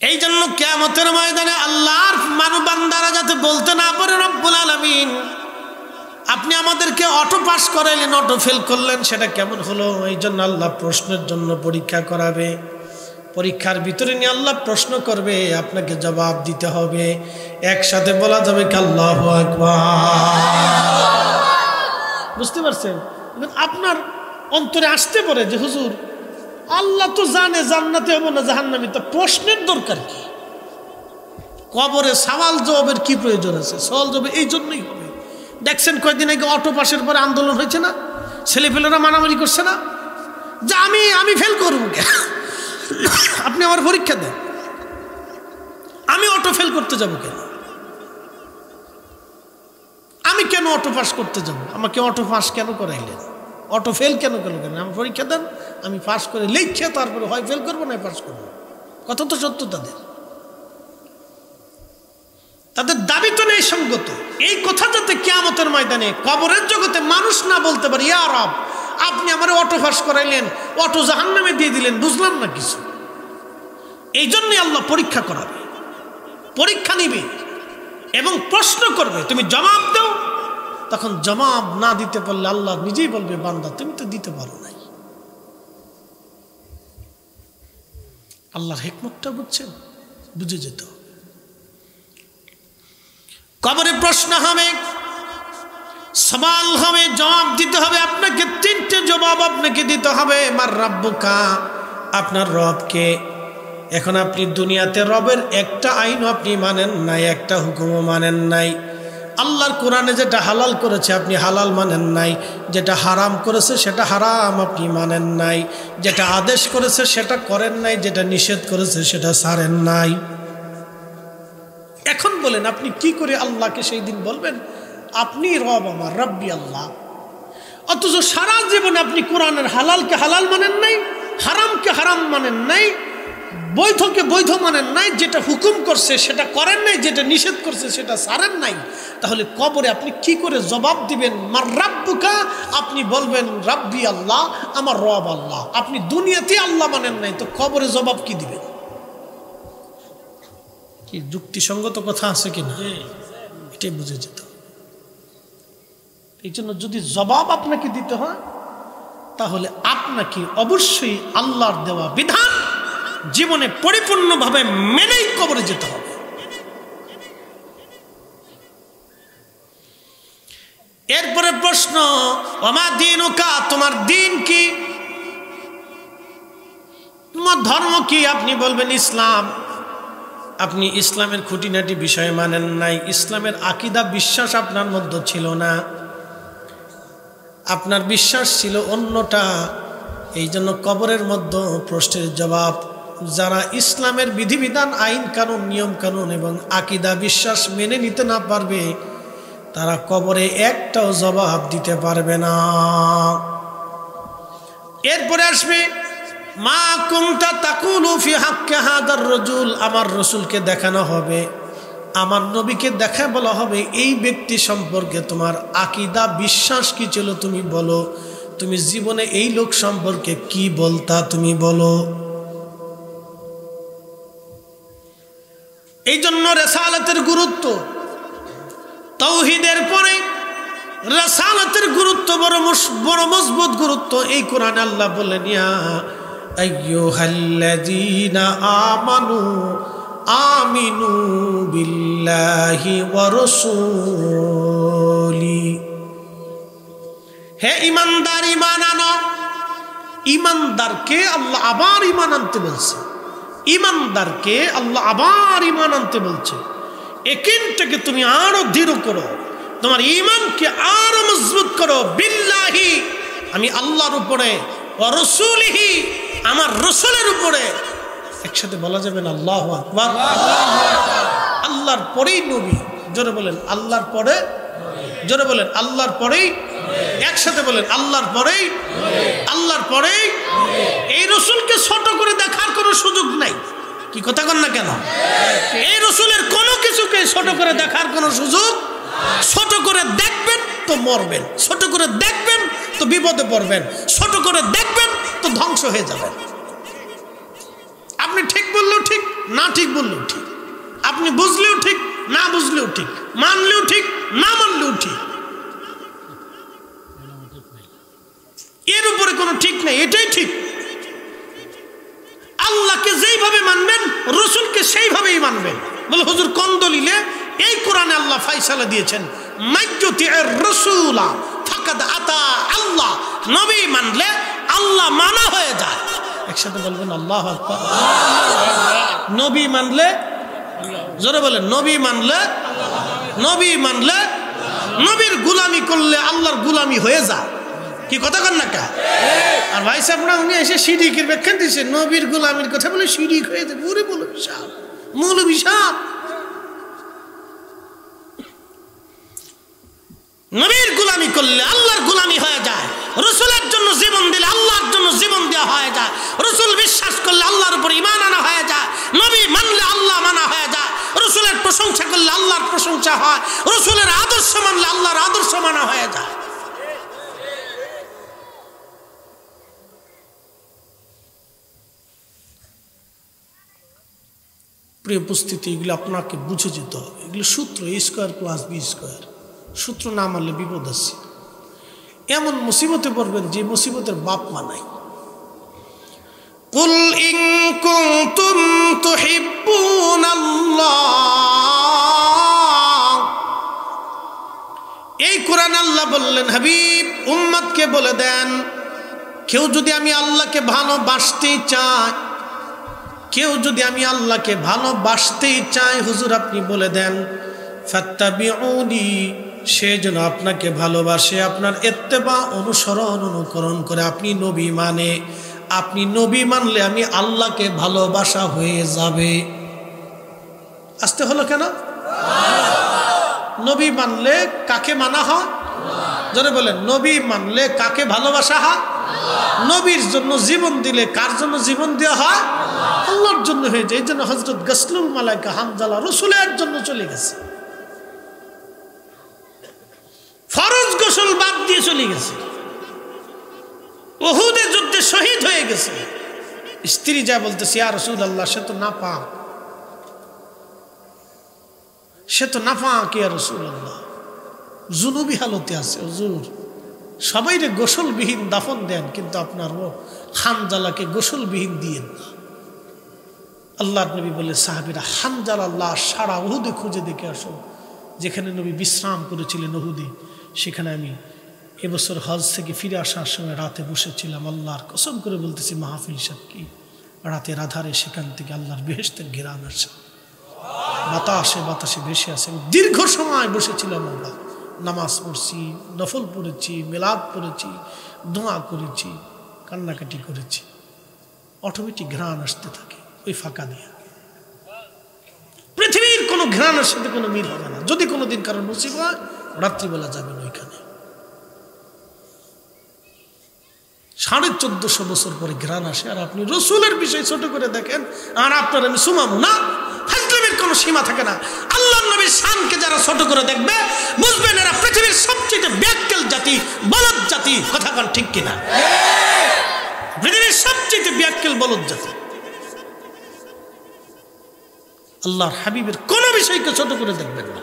এই জন্য কিয়ামতের ময়দানে আল্লাহর মানব বান্দারা যাতে বলতে না পারে রব্বুল আলামিন আপনি আমাদেরকে অটো পাস করাইলেন, অটো ফেল করলেন, সেটা কেমন হলো? এই জন্য আল্লাহ প্রশ্নের জন্য পরীক্ষা করাবে। পরীক্ষার ভিতরে নিয়ে আল্লাহ প্রশ্ন করবে, আপনাকে জবাব দিতে হবে। একসাথে বলা যাবে কি আল্লাহু আকবার। বুঝতে পারছেন? আপনার অন্তরে আসতে পারে যে হুজুর আল্লাহ তো জানে জান্নাতে হবে না জাহান্নামে, তো প্রশ্নের দরকার কি? কবরে সওয়াল জবাবের কি প্রয়োজন আছে? সওয়াল জবাব এই জন্যই হবে। দেখছেন কয়েকদিন আগে অটো পাসের পরে আন্দোলন হয়েছে না? ছেলেপেলেরা মারামারি করছে না যে আমি ফেল করবো কেন? আপনি আমার পরীক্ষা দেন, আমি অটো ফেল করতে যাব কেন? আমি কেন অটো পাস করতে যাব? আমাকে অটো পাস কেন করাইলেন? অটো ফেল কেন করলেন? আমার পরীক্ষা দেন, আমি পাস করে লিখে তারপরে হয় ফেল করবো না পাস করবো। কথা তো সত্য। তাদের দাবি তো নেই সঙ্গত। এই কথা যাতে কিয়ামতের ময়দানে কবরের জগতে মানুষ না বলতে পারে ইয়া রব আপনি আমার অটো পাস করাইলেন, অটো জাহান্নামে দিয়ে দিলেন, বুঝলাম না কিছু। এই জন্যই আল্লাহ পরীক্ষা করাবে, পরীক্ষা নিবে এবং প্রশ্ন করবে, তুমি জবাব দাও। তখন জবাব না দিতে পারলে আল্লাহ নিজেই বলবে বান্দা তুমি তো দিতে পারো নাই। আল্লাহর হিকমতটা বুঝছেন? বুঝে যেত। কবরে প্রশ্ন হবে, সওয়াল হবে, জবাব দিতে হবে। আপনাকে 3টে জবাব আপনাকে দিতে হবে। মার রাব্বুকা, আপনার রবকে। এখন আপনি দুনিয়াতে রবের একটা আইনও আপনি মানেন নাই, একটা হুকুমও মানেন নাই। আল্লাহর কোরআনে যেটা হালাল করেছে আপনি হালাল মানেন নাই, যেটা হারাম করেছে সেটা হারাম আপনি মানেন নাই, যেটা আদেশ করেছে সেটা করেন নাই, যেটা নিষেধ করেছে সেটা ছাড়েন নাই। এখন বলেন আপনি কি করে আল্লাহকে সেই দিন বলবেন আপনি রব আমার, রব্বি আল্লাহ? অথচ সারা জীবনে আপনি কোরআনের হালালকে হালাল মানেন নাই, হারামকে হারাম মানেন নাই, বৈধকে বৈধ মানেন নাই, যেটা হুকুম করছে সেটা করেন নাই, যেটা নিষেধ করছে সেটা ছাড়েন নাই। তাহলে কবরে আপনি কি করে জবাব দিবেন মার রাব্বুকা? আপনি বলবেন রাব্বি আল্লাহ, আমার রব আল্লাহ। আপনি দুনিয়াতে আল্লাহ মানেন নাই, তো কবরে জবাব কি দিবেন? কি যুক্তিসঙ্গত কথা আছে কিনা এটাই বুঝে যেত। এই জন্য যদি জবাব আপনাকে দিতে হয় তাহলে আপনাকে অবশ্যই আল্লাহর দেওয়া বিধান জীবনে পরিপূর্ণভাবে মেনেই কবরে যেতে হবে। এরপরে প্রশ্ন, ওমা দীনুকা, তোমার দিন কি, তোমার ধর্ম কি? আপনি বলবেন ইসলাম। আপনি ইসলামের খুঁটিনাটি বিষয় মানেন নাই, ইসলামের আকীদা বিশ্বাস আপনার মধ্যে ছিল না, আপনার বিশ্বাস ছিল অন্যটা। এই জন্য কবরের মধ্যে প্রশ্নের জবাব, যারা ইসলামের বিধিবিধান, আইন কানুন, নিয়ম কানুন এবং আকীদা বিশ্বাস মেনে নিতে না পারবে তারা কবরে একটাও জবাব দিতে পারবে না। এরপরে আসবে মা কুনতা তাকুলু ফি হাক্কি হাদার রাজুল, আমার রসুলকে দেখানো হবে, আমার নবীকে দেখা বলা হবে এই ব্যক্তি সম্পর্কে তোমার আকীদা বিশ্বাস কি ছিল তুমি বলো, তুমি জীবনে এই লোক সম্পর্কে কি বলতা তুমি বলো। এই জন্য রিসালাতের গুরুত্ব, তাওহীদের পরে রিসালাতের গুরুত্ব বড় মজবুত গুরুত্ব। এই কোরআনে আল্লাহ বললেন ইয়া আইয়ুহাল্লাযীনা আমানু আমিনু বিল্লাহি ওয়া রাসূলি, হে ঈমানদার ঈমান আনো। ঈমানদারকে আল্লাহ আবার ঈমান আনতে বলছে, ঈমানদারকে আল্লাহ আবার ঈমান আনতে বলছে। একিনটাকে তুমি আরো দৃঢ় করো, তোমার ঈমানকে আরো মজবুত করো। বিল্লাহি, আমি আল্লাহর উপরে, ওয়া রাসূলিহি, আমার রাসূলের উপরে। একসাথে বলা যাবে না আল্লাহু আকবার? আল্লাহর পরেই নবী, জোরে বলেন আল্লাহর পরে, জোরে বলেন আল্লাহর পরেই, একসাথে বলেন আল্লাহর পরেই, আল্লাহর পরেই। এই রসুলকে ছোট করে দেখার কোনো সুযোগ নাই। কি কথা কন না কেন? এই রসুলের কোনো কিছুকে ছোট করে দেখার কোনো সুযোগ, ছোট করে দেখবেন তো মরবেন, ছোট করে দেখবেন তো বিপদে পড়বেন, ছোট করে দেখবেন তো ধ্বংস হয়ে যাবেন। আপনি ঠিক বললেও ঠিক, না ঠিক বললেও ঠিক, আপনি বুঝলেও ঠিক, না বুঝলেও ঠিক, মানলেও ঠিক, না মানলেও ঠিক, এর উপরে কোনো ঠিক নেই, এটাই ঠিক। আল্লাহকে যেইভাবে মানবেন রসুলকে সেইভাবেই মানবেন। বলে হুজুর কোন দলিলে? এই কোরআনে আল্লাহ ফায়সালা দিয়েছেন মাইয়ুতির রাসূলা ফাকাদ আতা আল্লাহ, নবী মানলে আল্লাহ মানা হয়ে যায়। একসাথে বলবেন আল্লাহু আকবার। নবী মানলে, জোরে বলেন নবী মানলে, নবী মানলে, নবীর গোলামি করলে আল্লাহর গোলামি হয়ে যায়। কি কথা কন না কা? আর ভাই সাহেব না উনি এসে শিরিকের ব্যাখ্যা দিয়েছে, নবীর গোলামির কথা বলে শিরিক হয়ে যায়। পুরো মৌলবী সাহেব, মৌলবী সাহেব, নবীর গোলামি করলে আল্লাহর গোলামি হয়ে যায়। রসুলের জন্য জীবন দিলে আল্লাহর জন্য জীবন দেওয়া হয়ে যায়। রসুল বিশ্বাস করলে আল্লাহর উপর ঈমান আনা হয়ে যায়। নবী মানলে আল্লাহ মানা হয়ে যায়। রসুলের প্রশংসা করলে আল্লাহর প্রশংসা হয়। রসুলের আদর্শ মানলে আল্লাহর আদর্শ মানা হয়ে যায়। প্রিয় উপস্থিতি, এগুলো আপনাকে বুঝে যেতে হবে। এগুলো সূত্র, এ স্কোয়ার প্লাস বি স্কোয়ার, সূত্র না মানলে বিপদ আছে। এমন মুসিবতে পড়বেন যে মুসিবতের বাপ মা নাই। কুল ইন কুনতুম তুহিব্বুনাল্লাহ, এই কোরআন আল্লাহ বললেন হাবিব উম্মতকে বলে দেন, কেউ যদি আমি আল্লাহকে ভালোবাসতে চায়, কেউ যদি আমি আল্লাহকে ভালোবাসতেই চাই, হুজুর আপনি বলে দেন ফাত্তাবিউনি, সে যেন আপনাকে ভালোবাসে, আপনার ইত্তেবা অনুসরণ অনুকরণ করে। আপনি নবী মানে, আপনি নবী মানলে আমি আল্লাহকে ভালোবাসা হয়ে যাবে। আসতে হলো কেন? নবী মানলে কাকে মানা হয়? যারা বলেন নবী মানলে কাকে ভালোবাসা হয়? নবীর জন্য জীবন দিলে কার জন্য জীবন দেওয়া হয়? আল্লাহর জন্য হয়ে যায়। এই জন্য হযরত গাসলুল মালায়েকা হানজালা রাসূলের জন্য চলে গেছে, ফরজ গোসল বাদ দিয়ে চলে গেছে, উহুদের যুদ্ধে শহীদ হয়ে গেছে। স্ত্রী যা বলতেছে, ইয়া রাসূলুল্লাহ, সে তো নাপাক, সে তো নাপাক ইয়া রাসূলুল্লাহ, জুনুবি হালতে আছে। হুজুর, সবাইরে গোসলবিহীন দাফন দেন, কিন্তু আপনার ও হানজালাকে গোসলবিহীন দিয়েন না। আল্লাহর নবী বলে, সাহাবীরা হানজালার লাশ সারা উহুদে খুঁজে দেখে আসো, যেখানে নবী বিশ্রাম করেছিলেন উহুদে, সেখানে আমি এবছর হজ থেকে ফিরে আসার সময় রাতে বসেছিলাম। আল্লাহর কসম করে বলতেছি, মাহফিল সাক্ষী, রাতের আধারে সেখান থেকে আল্লাহর বেহেশতের ঘেরান আসে, বাতাসে বাতাসে ভেসে আসে। দীর্ঘ সময় বসেছিলাম, আমরা নামাজ পড়ছি, নফল পড়েছি, মিলাদ পড়েছি, দোয়া করেছি, কান্নাকাটি করেছি। অটোমেটিক ঘ্রাণ আসতে থাকে ওই ফাঁকা দিয়ে। পৃথিবীর কোনো ঘ্রাণের সাথে কোনো মিল হবে না। যদি কোনোদিন কারণ নসিব হয়, রাত্রিবেলা যাবেন ওইখানে। 1450 বছর পরে ঘ্রাণ আসে, আর আপনি রসুলের বিষয় ছোট করে দেখেন, আর আপনার আমি সুমামু না। ফাজলামির কোনো সীমা থাকে না। আল্লাহর নবীর শানকে যারা ছোট করে দেখবে, বুঝবেন এরা পৃথিবীর সবচেয়ে ব্যাককেল জাতি, বলদ জাতি। কথা বল ঠিক কিনা? পৃথিবীর সবচেয়ে ব্যাককেল বলদ জাতি। আল্লাহর হাবিবের কোন বিষয়কে ছোট করে দেখবেন না।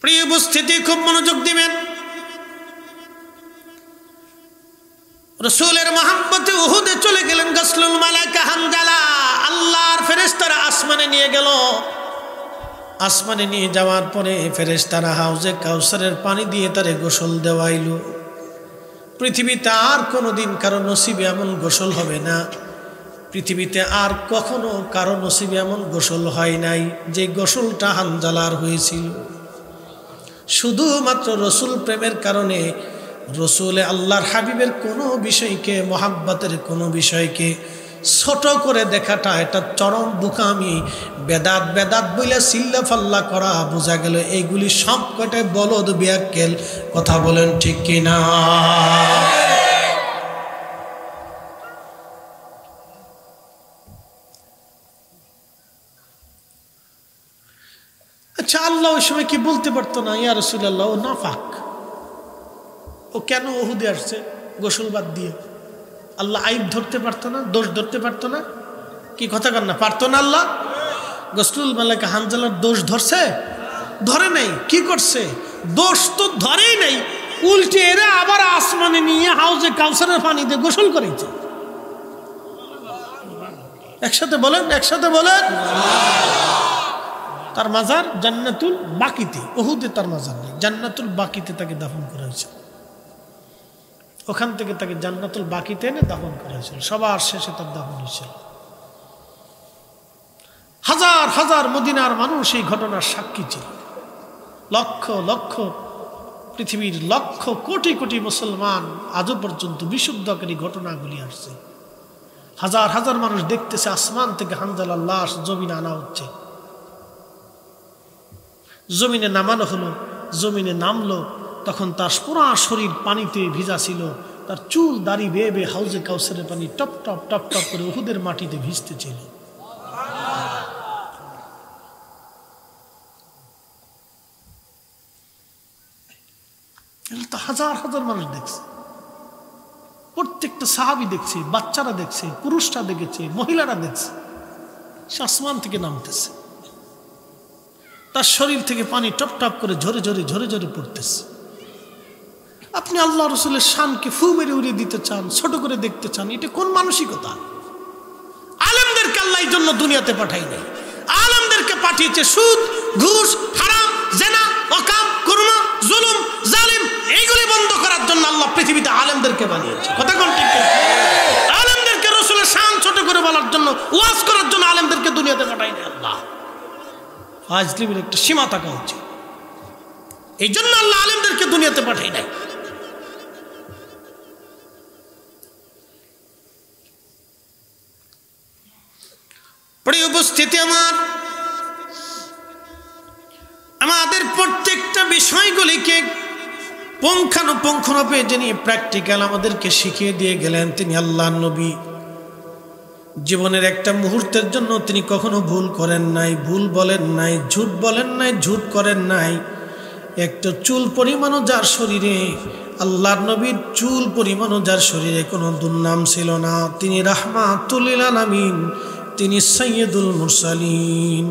প্রিয় উপস্থিতি, খুব মনোযোগ দিবেন। রাসূলের মহব্বতে উহুদে চলে গেলেন গাসলুল মালায়েকা হানজালা। আল্লাহর ফেরেশতারা আসমানে নিয়ে গেল। আসমানে নিয়ে যাওয়ার পরে ফেরেশতারা হাউজে কাউসারের পানি দিয়ে তারে গোসল দেওয়াইল। পৃথিবীতে আর কোনোদিন কারো নসিবে এমন গোসল হবে না। পৃথিবীতে আর কখনো কারো নসিবে এমন গোসল হয় নাই যে গোসলটা হানজালার হয়েছিল। শুধুমাত্র রসুল প্রেমের কারণে, রসুলে আল্লাহর হাবিবের কোনো বিষয়কে, মহাব্বতের কোনো বিষয়কে ছোট করে দেখাটা এটা চরম বুকামি, বেদাত বেদাত বইলে চিল্লা ফাল্লা করা। বোঝা গেল এইগুলি সব কটাই বলদ ব্যাককেল। কথা বলেন ঠিক কিনা? আচ্ছা, আল্লাহ ওই সময় কি বলতে পারতো না, ইয়া রাসূলুল্লাহ ও নাফাক, ও কেন উহুদে আসছে গোসল বাদ দিয়ে? আল্লাহ আইব ধরতে পারতো না? দোষ ধরতে পারতো না? কি কথা কর না, পারতো না? আল্লাহ গাসলুল মালায়েকা হানজালার দোষ ধরছে? ধরে নাই। কি করছে? দোষ তো ধরেই নাই, উল্টে এরা আবার আসমানে নিয়ে হাউজে কাউসারের পানি দিয়ে গোসল করেছে। একসাথে বলেন, একসাথে বলেন। তার মাজার জান্নাতুল বাকিতে, উহুদে তার মাজার নেই, জান্নাতুল বাকিতে তাকে দাফন করা হয়েছে। ওখান থেকে তাকে জান্নাতুল বাকিতে এনে দাফন করা হয়েছিল। সবার শেষে তার দাফন হয়েছিল। হাজার হাজার মদিনার মানুষ এই ঘটনার সাক্ষী ছিল। লক্ষ লক্ষ, পৃথিবীর লক্ষ কোটি কোটি মুসলমান আজও পর্যন্ত বিশুদ্ধকারী ঘটনাগুলি আসছে। হাজার হাজার মানুষ দেখতেছে আসমান থেকে হানজালার লাশ জমিনে আনা হচ্ছে। জমিনে নামানো হলো, জমিনে নামলো, তখন তার পুরা শরীর পানিতে ভিজা ছিল। তার চুল দাড়ি বেয়ে বেয়ে হাউজে কাউসারের পানি টপ টপ টপ টপ করে উহুদের মাটিতে ভিজতে ছিল। তো হাজার হাজার মানুষ দেখছে, প্রত্যেকটা সাহাবী দেখছে, বাচ্চারা দেখছে, পুরুষরা দেখেছে, মহিলারা দেখছে। সে আসমান থেকে নামতেছে, তার শরীর থেকে পানি টপ টপ করে ঝরে ঝরে ঝরে ঝরে পড়তেছে। আপনি আল্লাহ রসুলের শানকে ফু মেরে উড়িয়ে দিতে চান, ছোট করে দেখতে চান, এটা কোন মানসিকতা? আলেমদেরকে আল্লাহ এই জন্য দুনিয়াতে পাঠাই নাই। আলেমদেরকে পাঠিয়েছে সুদ, ঘুষ, হারাম, জেনা, ওয়াকাম, কুরমা, জুলুম, জালিম এইগুলি বন্ধ করার জন্য আল্লাহ পৃথিবীতে আলেমদেরকে বানিয়েছে। কথা কোন ঠিক? আলেমদেরকে রসুলের শান ছোট করে বলার জন্য, ওয়াজ করার জন্য আলেমদেরকে দুনিয়াতে পাঠাই না আল্লাহ। ফাজলিমের একটা সীমা থাকা উচিত। এই জন্য আল্লাহ আলেমদেরকে দুনিয়াতে পাঠাই নাই। প্রিয় উপস্থিতি, আমাদের প্রত্যেকটা বিষয়গুলিকে পুঙ্খানুপুঙ্খরূপে যিনি প্র্যাকটিক্যাল আমাদেরকে শিখিয়ে দিয়ে গেলেন তিনি আল্লাহর নবী। জীবনের একটা মুহূর্তের জন্য তিনি কখনো ভুল করেন নাই, ভুল বলেন নাই, ঝুট বলেন নাই, ঝুট করেন নাই। একটা চুল পরিমাণও যার শরীরে, আল্লাহর নবীর চুল পরিমাণও যার শরীরে কোনো দুর্নাম ছিল না। তিনি রাহমাতুল লিল আলামিন, তিনি সাইয়্যিদুল মুরসালিন।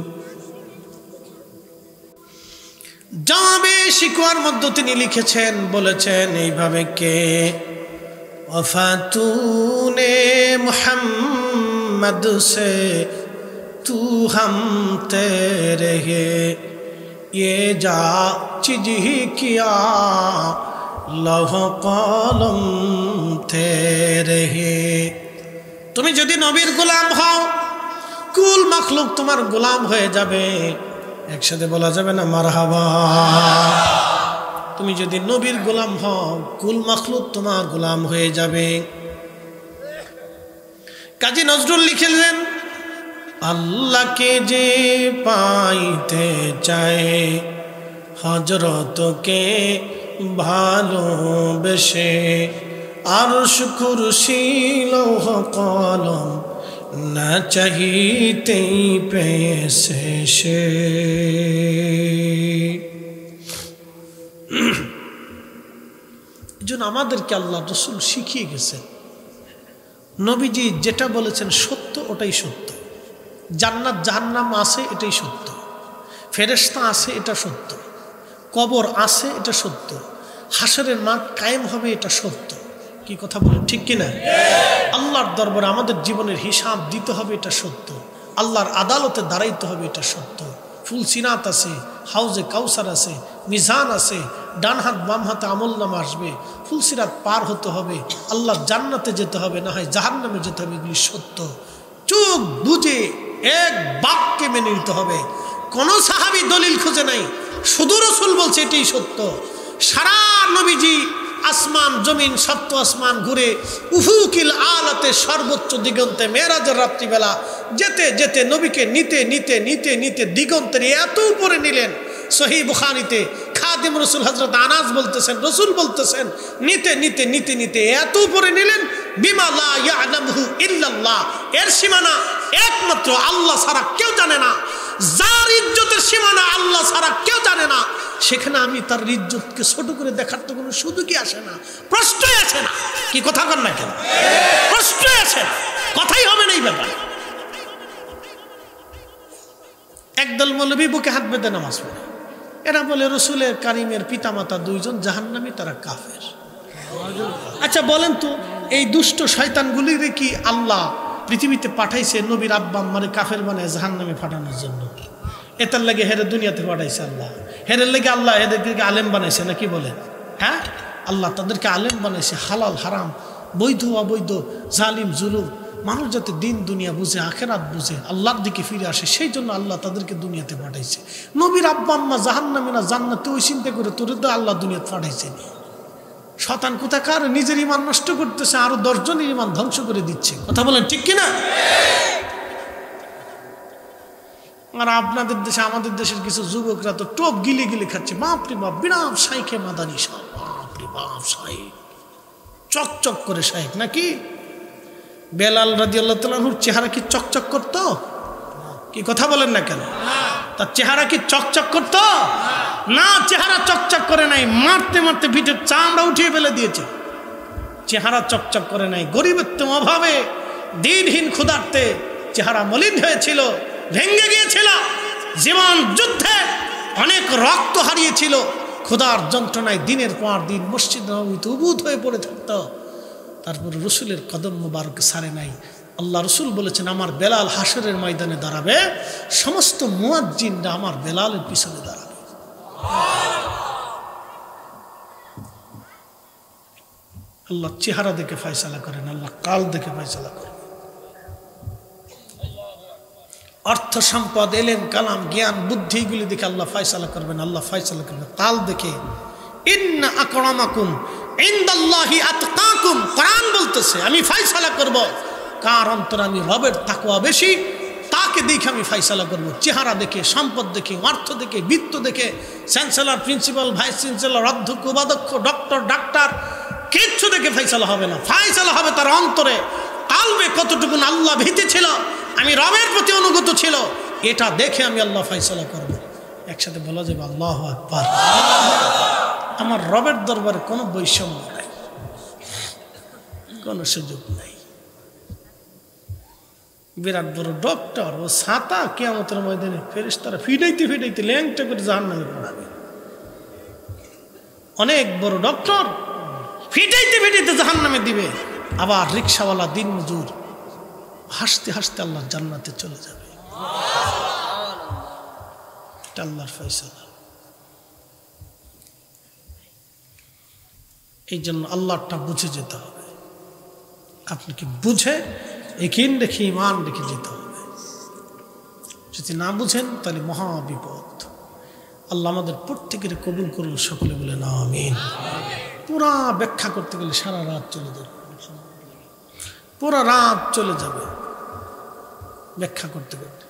জবাবে শিকওয়ার মধ্যে তিনি লিখেছেন, বলেছেন এইভাবে, কে ওয়াফাতুনে মুহাম্মদ সে তু হাম তেরে হে, ये जा चीज ही किया लौह कलम तेरे হে। তুমি যদি নবীর গোলাম হও, কুল মাখলুক তোমার গোলাম হয়ে যাবে। একসাথে বলা যাবে না মারহাবা? তুমি যদি নবীর গোলাম হও, কুল মাখলুক তোমার গোলাম হয়ে যাবে। কাজী নজরুল লিখেছেন, আল্লাহকে যে পাইতে চায় হযরতকে ভালোবেসে, আরশ কুরসি লৌহ কলম না চাহিতেই পেয়েছে সে। এই জন্য আমাদেরকে আল্লাহ রসুল শিখিয়ে গেছেন, নবীজি যেটা বলেছেন সত্য ওটাই সত্য। জান্নাত জাহান্নাম আছে এটাই সত্য, ফেরেশতা আছে এটা সত্য, কবর আছে এটা সত্য, হাসরের মাঠ কায়েম হবে এটা সত্য। কি কথা বলেন, ঠিক কিনা? আল্লাহর দরবারে আমাদের জীবনের হিসাব দিতে হবে এটা সত্য, আল্লাহর আদালতে দাঁড়াইতে হবে এটা সত্য। ফুলসিরাত আছে, হাউজে কাউসার আছে, মিজান আছে, ডান হাত বাম হাতে আমলনামা আসবে, ফুলসিরাত পার হতে হবে, আল্লাহর জান্নাতে যেতে হবে, না হয় জাহান্নামে যেতে হবে। এগুলি সত্য। চোখ বুঝে এক বাক্যে মেনে নিতে হবে। কোন সাহাবী দলিল খুঁজে নাই, শুধু রাসূল বলছে এটাই সত্য। সারা নবীজি আসমান জমিন সপ্ত আসমান ঘুরে উফুকিল আলাতে সর্বোচ্চ দিগন্তে মেরাজের রাত্রিবেলা যেতে যেতে নবীকে নিতে নিতে নিতে নিতে দিগন্তের এত উপরে নিলেন। সহিহ বুখারীতে খাদিম রাসূল হযরত আনাস বলতেছেন, রাসূল বলতেছেন, নিতে নিতে নিতে নিতে এত উপরে নিলেন, বিমা লা ইয়ালামহু ইল্লাল্লাহ, এর সীমানা একমাত্র আল্লাহ ছাড়া কেউ জানে না। যার ইজ্জতের সীমানা আল্লাহ ছাড়া কেউ জানে না, সেখানে আমি তার ইজ্জতকে ছোট করে দেখার তো কোনো সুযোগই আসে না, প্রশ্নই আসে না। কি কথা কন না কেন? প্রশ্নই আসে না, কথাই হবে না এই ব্যাপারে। একদল মৌলবী বুকে হাত বেঁধে নামাজ পড়ে, এরা বলে রসুলের কারিমের পিতামাতা দুইজন জাহান্নামী, তারা কাফের। আচ্ছা বলেন তো, এই দুষ্ট শয়তানগুলির কি আল্লাহ পৃথিবীতে পাঠাইছে নবীর আব্বা আম্মারে কাফের বানায় জাহান্নামে পাঠানোর জন্য? এটার লাগে হেরে দুনিয়াতে পাঠাইছে আল্লাহ। হেরের লেগে আল্লাহ এদেরকে আলেম বানাইছে নাকি বলেন? হ্যাঁ, আল্লাহ তাদেরকে আলেম বানাইছে। হালাল হারাম, বৈধ অবৈধ, জালিম জুলুম, মানুষ যাতে দিন দুনিয়া বুঝে, আখেরাত বুঝে, আল্লাহর দিকে ফিরে আসে, সেই জন্য আল্লাহ তাদেরকে দুনিয়াতে পাঠাইছে। নবীর আব্বা আম্মা জাহান্নামে না জান্নাতে, ওই চিন্তা করে তোরে তো আল্লাহ দুনিয়াতে পাঠাইছে। শয়তান কোথাকার নিজের ইমান নষ্ট করতেছে, আরো 10 জনের ইমান ধ্বংস করে দিচ্ছে। কথা বলেন ঠিক কিনা? আর আপনাদের দেশে, আমাদের দেশের কিছু যুবকরা তো টোপ গিলে গিলে খাচ্ছে। বাপরে বাপ, বিরাম শাইখে মাদানি সব, বাপরে বাপ, শাইখ চকচক করে শাইখ নাকি? বেলাল রাদিয়াল্লাহু তাআলা আনহুর চেহারা কি চকচক করতো? কি কথা বলেন না কেন? তার চেহারা কি চকচক করতো? না, চেহারা চকচক করে নাই, মারতে মারতে পিঠের চামড়া উঠিয়ে ফেলে দিয়েছে। চেহারা চকচক করে নাই, গরিবত্ব অভাবে, দিনহীন ক্ষুধার্তে চেহারা মলিন হয়েছিল, ভেঙে গিয়েছিল, জীবন যুদ্ধে অনেক রক্ত হারিয়েছিল, ক্ষুধার যন্ত্রণায় দিনের পর দিন মসজিদ নববীতে উবুদ হয়ে পড়ে থাকত। তারপরে রসুলের কদম মুবারক সারে নাই। আল্লাহ রসুল বলেছেন, আমার বেলাল হাসরের ময়দানে দাঁড়াবে, সমস্ত মুয়াজ্জিনরা আমার বেলালের পিছনে দাঁড়াবে। আল্লাহ চেহারা দেখে ফয়সালা করেন, আল্লাহ কাল দেখে ফয়সালা করেন। অর্থ সম্পদ, এলেম, কালাম, জ্ঞান, বুদ্ধি এগুলি দেখে আল্লাহ ফয়সালা করবেন। আল্লাহ ফয়সালা করবেন কাল দেখে। ইন্না আকরামাকুম ইনদাল্লাহি আতকাকুম, কোরআন বলতেছে আমি ফয়সালা করব কার অন্তরে আমি রবের তাকওয়া বেশি, তাকে দেখে আমি ফয়সালা করব। চেহারা দেখে, সম্পদ দেখে, অর্থ দেখে, বৃত্ত দেখে, চ্যান্সেলর, প্রিন্সিপাল, ভাইস চ্যান্সেলর, অধ্যক্ষ, উপাধ্যক্ষ, ডক্টর, ডাক্তার, কিচ্ছু দেখে ফয়সালা হবে না। ফয়সালা হবে তার অন্তরে, কালবে কতটুকুন আল্লাহ ভীতি ছিল, আমি রবের প্রতি অনুগত ছিল, এটা দেখে আমি আল্লাহ ফয়সালা করব। একসাথে বলা যাবে আল্লাহু আকবার। আমার রবের দরবারে কোনো বৈষম্য নাই, কোনো সুযোগ নাই। বিরাট বড় ডক্টর, ও ছাতা কিয়ামতের ময়দানে ফেরেশতারা ফিডাইতে ফিডাইতে ল্যাংটা করে জাহান্নামে পড়াবে। অনেক বড় ডক্টর ফিডাইতে ফিডাইতে জাহান্নামে দিবে। আবার রিকশাওয়ালা, দিন মজুর হাসতে হাসতে আল্লাহর জান্নাতে চলে যাবে। এটা আল্লাহর ফয়সালা। এই জন্য আল্লাহটা বুঝে যেতে হবে। আপনি কি বুঝে একিন রেখে, ইমান রেখে যেতে হবে। যদি না বুঝেন তাহলে মহা বিপদ। আল্লাহ আমাদের প্রত্যেকের কবুল করুন, সকলে বলে না আমিন। পুরা ব্যাখ্যা করতে গেলে সারা রাত চলে যাবে, পুরা রাত চলে যাবে ব্যাখ্যা করতে করতে।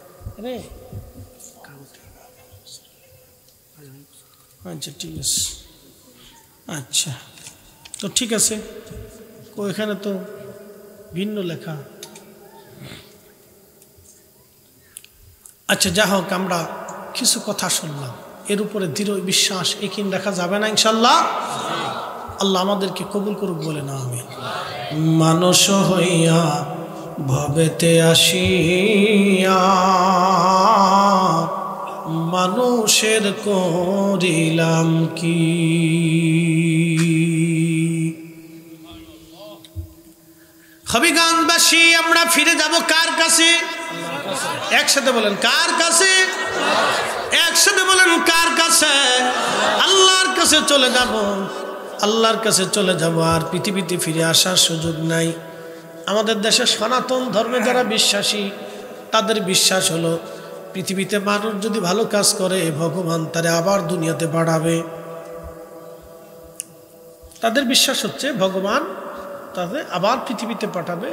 আচ্ছা ঠিক আছে, আচ্ছা তো ঠিক আছে। এখানে তো ভিন্ন লেখা। আচ্ছা যা হোক, আমরা কিছু কথা শুনলাম, এর উপরে দৃঢ় বিশ্বাস একিন রাখা যাবে না ইনশাল্লাহ। আল্লাহ আমাদেরকে কবুল করুক বলে না আমিন। মানুষ হইয়া ভবেতে আসিয়া মানুষের করিলাম কি, হবিগঞ্জবাসী আমরা ফিরে যাব কার কাছে? একসাথে বলেন কার কাছে? একসাথে বলেন কার কাছে? আল্লাহর কাছে চলে যাব, আল্লাহর কাছে চলে যাব। আর পৃথিবীতে ফিরে আসার সুযোগ নাই। আমাদের দেশে সনাতন ধর্মে যারা বিশ্বাসী, তাদের বিশ্বাস হলো পৃথিবীতে মানুষ যদি ভালো কাজ করে ভগবান তারে আবার দুনিয়াতে বাড়াবে। তাদের বিশ্বাস হচ্ছে ভগবান তাদের আবার পৃথিবীতে পাঠাবে,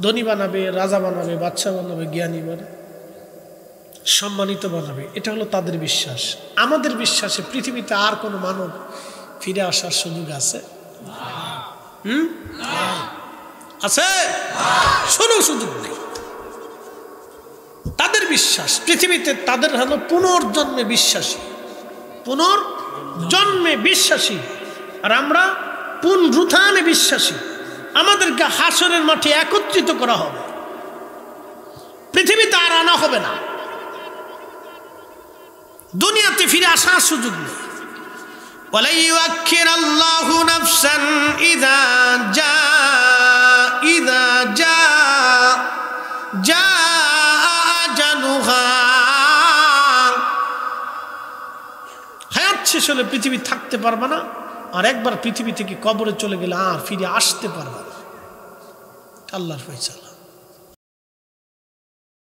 ধনী বানাবে, রাজা বানাবে, বাদশা বানাবে, জ্ঞানী বানাবে, সম্মানিত বানাবে। এটা হলো তাদের বিশ্বাস। আমাদের বিশ্বাসে পৃথিবীতে আর কোনো মানব ফিরে আসার সুযোগ আছে? আছে? কোনো সুযোগ নেই। তাদের বিশ্বাস পৃথিবীতে, তাদের হলো পুনর্জন্মে বিশ্বাসী, পুনর্জন্মে বিশ্বাসী। আর আমরা পুনরুত্থানে বিশ্বাসী। আমাদেরকে হাসরের মাঠে একত্রিত করা হবে, পৃথিবীতে আর আনা হবে না, দুনিয়াতে ফিরে আসার সুযোগ নেই। ওয়ালা ইউআখিরাল্লাহু নাফসান ইযা জা আজালুহা। হায়াত শেষ হলে পৃথিবী থাকতে পারবে না, আর একবার পৃথিবী থেকে কবরে চলে গেলে আর ফিরে আসতে পারবে না। আল্লাহর ফয়সালা।